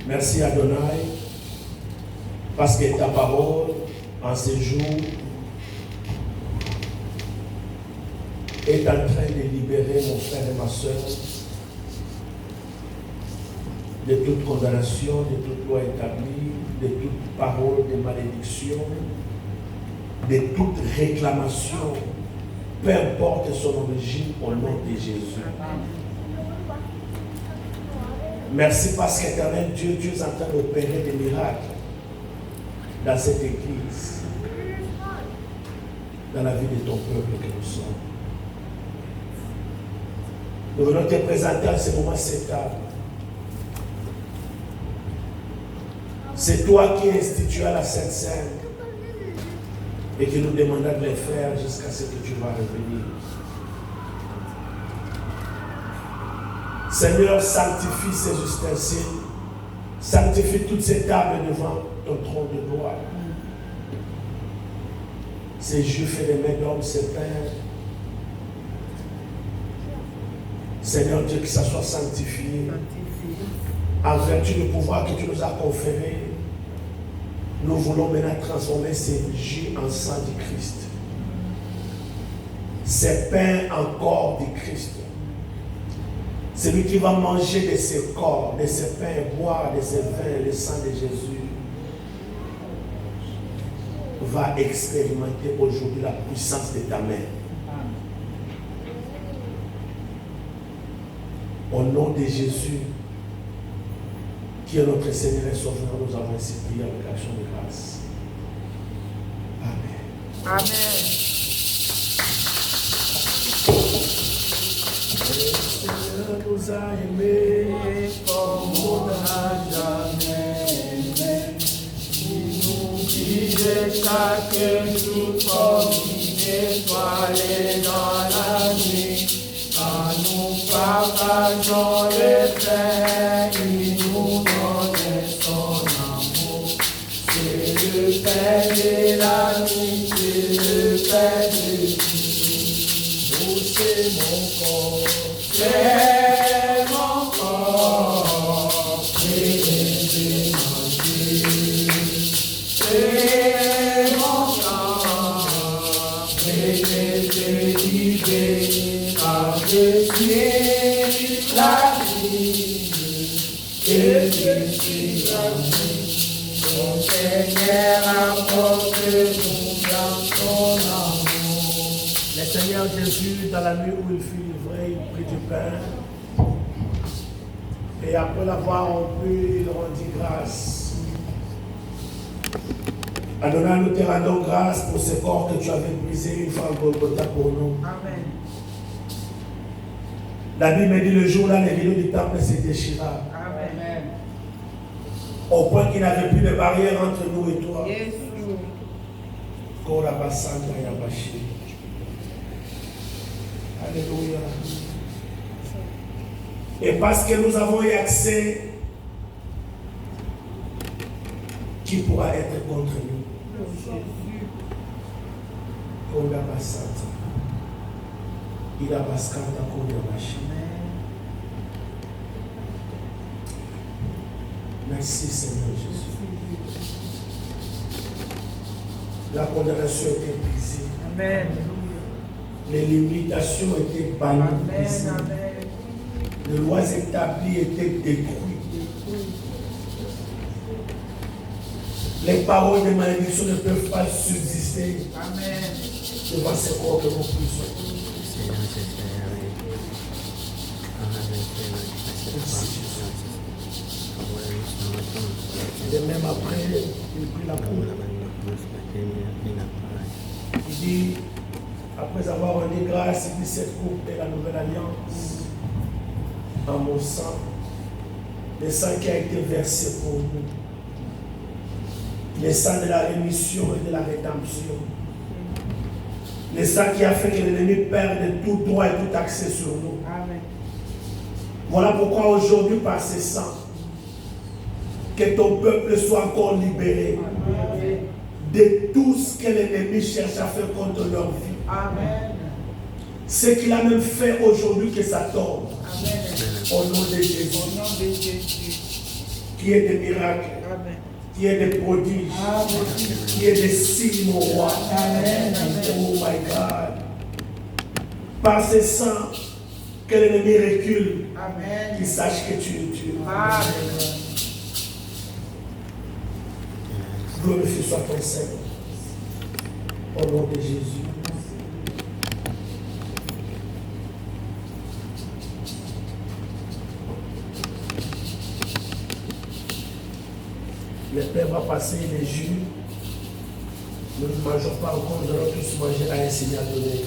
Speaker 7: Merci Adonai, parce que ta parole
Speaker 2: en ce jour, est en train de libérer mon frère et ma soeur de toute condamnation, de toute loi établie, de toute parole de malédiction, de toute réclamation, peu importe son origine, au nom de Jésus. Merci parce qu'éternel Dieu, tu es en train d'opérer des miracles dans cette église, dans la vie de ton peuple que nous sommes. Nous venons te présenter en ce moment cette table. C'est toi qui instituas la Sainte Seine et qui nous demanda de les faire jusqu'à ce que tu vas revenir. Seigneur, sanctifie ces ustensiles, sanctifie toutes ces tables devant ton trône de gloire. Ces juifs et les mains d'hommes, ces pères. Seigneur Dieu, que ça soit sanctifié en vertu du pouvoir que tu nous as conféré. Nous voulons maintenant transformer ces jus en sang du Christ, ces pains en corps du Christ. Celui qui va manger de ces corps, de ces pains, boire de ces vins, le sang de Jésus, va expérimenter aujourd'hui la puissance de ta main. Au nom de Jésus, qui est notre Seigneur et Sauveur, nous avons ainsi prié avec action de grâce. Amen.
Speaker 6: Amen.
Speaker 2: Le Seigneur nous a aimés comme on n'a jamais aimé. Il nous guide chaque jour comme une étoile dans la nuit. Quand nous partageons les pains, il nous donne son amour. C'est le pain de la nuit, c'est le pain de vie. Oh, c'est mon corps, c'est mon corps, c'est manger. C'est mon corps, c'est libérer. Je suis la vie et je suis la vie. Mon Seigneur apporte-nous dans son amour. Le Seigneur Jésus, dans la nuit où il fut livré, il prit du pain. Et après l'avoir rompu, il rendit grâce. Adonai, nous te rendons grâce pour ce corps que tu avais brisé une fois au Golgotha pour nous.
Speaker 6: Amen.
Speaker 2: La Bible dit le jour-là, les rideaux du temple se déchira.
Speaker 6: Amen.
Speaker 2: Au point qu'il n'y avait plus de barrière entre nous et toi.
Speaker 6: Yes.
Speaker 2: Alléluia. Et parce que nous avons eu accès, qui pourra être contre nous? Il a bascata contre la machine. Merci Seigneur Jésus. La condamnation était brisée.
Speaker 6: Amen.
Speaker 2: Les limitations étaient bannies.
Speaker 6: Amen.
Speaker 2: Les lois établies étaient détruites. Les paroles de malédiction ne peuvent pas subsister.
Speaker 6: Amen.
Speaker 2: Devant ce corps que nous puissions. Et même après, il prit la coupe. Il dit, après avoir rendu grâce, il dit cette coupe est la nouvelle alliance en mon sang. Le sang qui a été versé pour nous. Le sang de la rémission et de la rédemption. Le sang qui a fait que l'ennemi perde tout droit et tout accès sur nous.
Speaker 6: Amen.
Speaker 2: Voilà pourquoi aujourd'hui, par ce sang, que ton peuple soit encore libéré de tout ce que l'ennemi cherche à faire contre leur vie.
Speaker 6: Amen.
Speaker 2: Ce qu'il a même fait aujourd'hui que ça tombe.
Speaker 6: Amen.
Speaker 2: Au nom de Jésus.
Speaker 6: Au nom de Jésus.
Speaker 2: Qui est des miracles.
Speaker 6: Amen.
Speaker 2: Qui est des prodiges. Qui est des signes, mon roi. Oh my God. Par ces sangs, que l'ennemi recule. Qu'il sache que tu es Dieu. Glorifié soit ton Seigneur. Au nom de Jésus. Le Père va passer les jus. Nous ne mangeons pas encore, nous allons tous manger à un signal donné.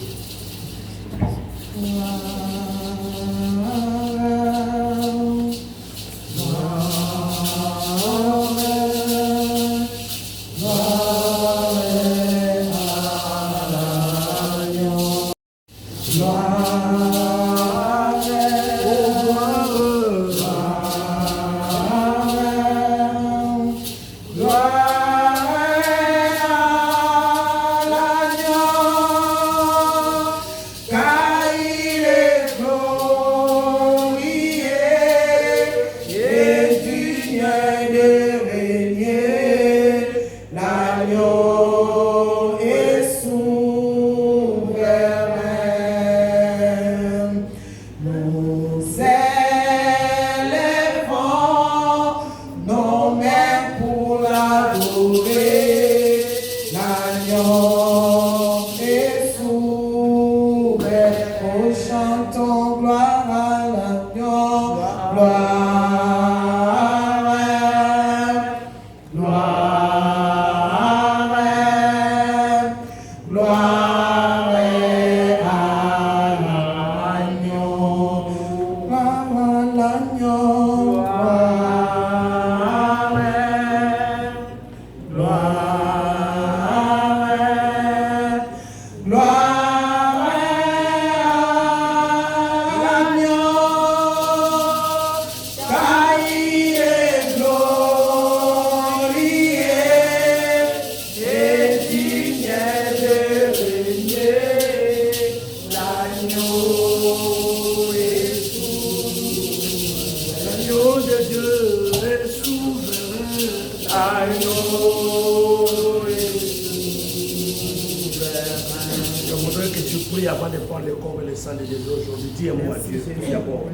Speaker 2: Avant de prendre le corps et le sang de Jésus aujourd'hui, dis-moi Dieu, prie d'abord.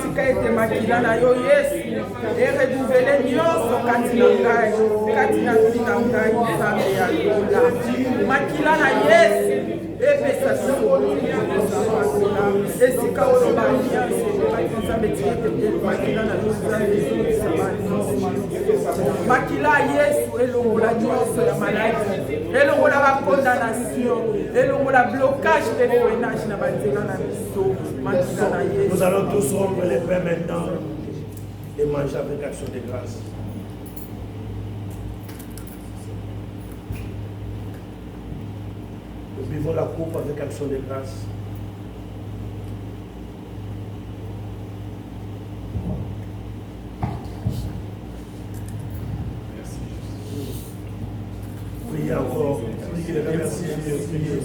Speaker 6: Tika ete makila na yo Yesu ereduvele nyonso kati na ngai kati na vie na ngai nzambe ya lola makila na Yesu epesa solo esika oloba nyonso nzambe tiete makila na yo nzambe makila Yesu elongola nyonso ya maladi elongola bakondamnation elongola blocage de freinage na banzela na biso makila na Yesu.
Speaker 2: Nous allons tous rompre les pains maintenant et manger avec action de grâce. Nous buvons la coupe avec action de grâce. Priez encore. Priez, remerciez Dieu. Priez.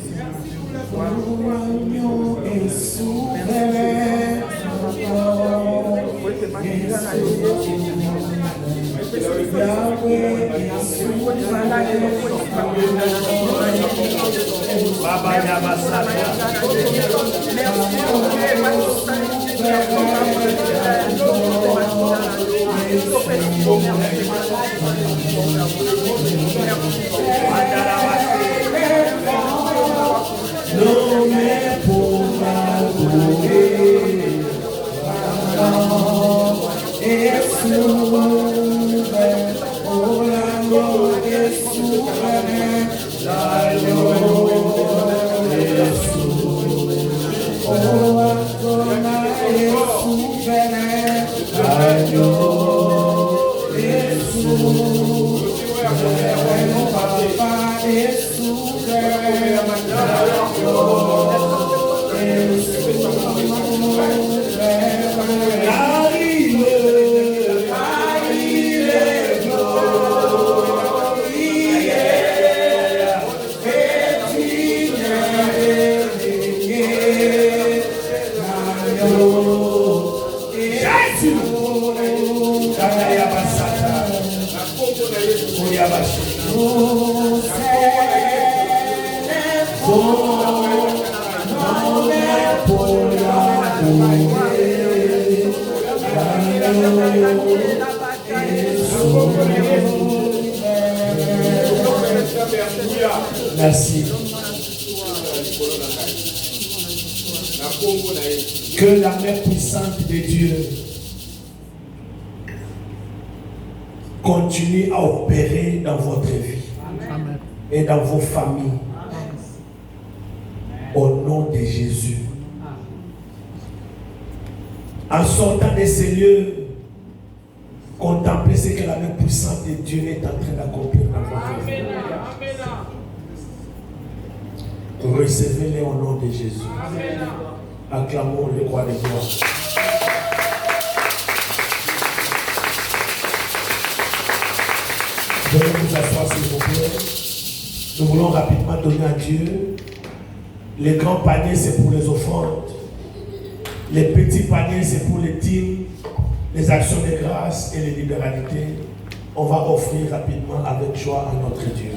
Speaker 2: Baba no me ponga Merci. Que la main puissante de Dieu continue à opérer dans votre vie et dans vos familles. Au nom de Jésus. En sortant de ces lieux, contemplez ce que la main puissante de Dieu est en train d'accomplir dans votre vie. Recevez-les au nom de Jésus. Acclamons le roi des gloires. Veuillez vous asseoir s'il vous plaît. Nous voulons rapidement donner à Dieu. Les grands paniers, c'est pour les offrandes. Les petits paniers, c'est pour les dîmes, les actions de grâce et les libéralités. On va offrir rapidement avec joie à notre Dieu.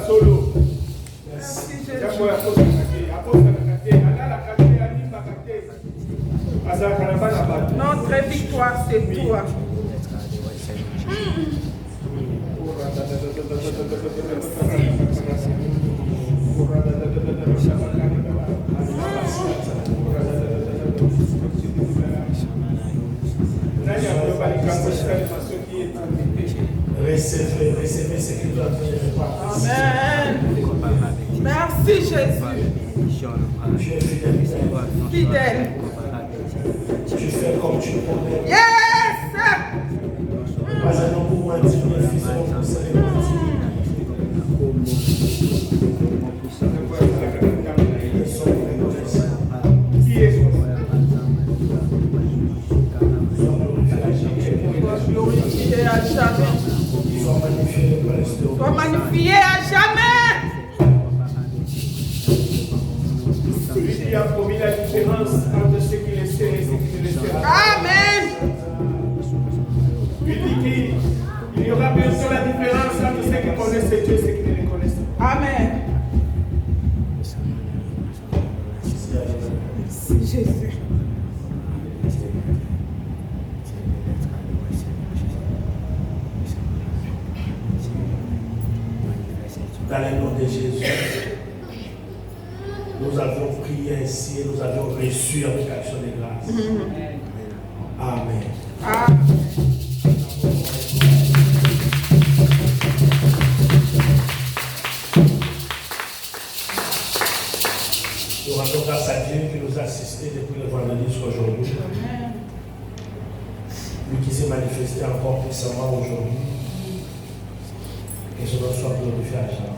Speaker 4: solo.
Speaker 6: Merci Jésus.
Speaker 4: Yako ya kosa kake, akosa kake, alala kake, alimba kake. Asa kanaba na bato.
Speaker 6: Notre victoire, c'est toi.
Speaker 2: Recevez ce qu'il doit faire.
Speaker 6: Amen. Merci Jésus.
Speaker 2: Tu es fidèle.
Speaker 6: Fidèle.
Speaker 2: Tu fais comme tu promets.
Speaker 6: Yes!
Speaker 2: Pas un homme pour moi, Dieu, le Fils, on peut se
Speaker 4: Qui est
Speaker 6: Glorifié à jamais. Sois magnifié à jamais.
Speaker 4: celui qui a promis la différence entre ce qui le sait et ce qui ne le sait pas.
Speaker 6: Amen.
Speaker 4: Il dit qu'il y aura bien sûr la différence entre ceux qui connaissent Dieu et ceux qui ne le connaissent pas.
Speaker 6: Amen. Merci Jésus.
Speaker 2: Dans le nom de Jésus, nous avons prié ainsi et nous avons reçu avec action de grâce. Amen.
Speaker 6: Amen.
Speaker 2: Nous rendons grâce à Dieu qui nous a assistés depuis le vendredi jusqu'à aujourd'hui. Lui qui s'est manifesté encore puissamment aujourd'hui. Que ce nom soit glorifié à jamais.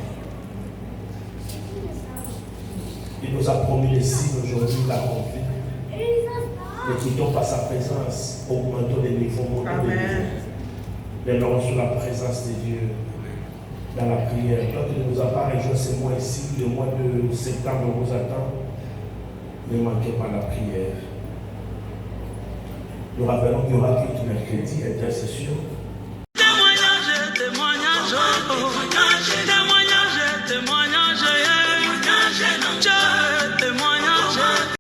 Speaker 2: Il nous a promis les signes aujourd'hui, il l'a accompli. Ne quittons pas sa présence, augmentons les niveaux, montons les niveaux. Demeurons sur la présence de Dieu dans la prière. Quand il ne nous a pas rejoint ce mois ici, le mois de septembre vous attend. Ne manquez pas la prière. Nous rappelons qu'il y aura culte mercredi, intercession.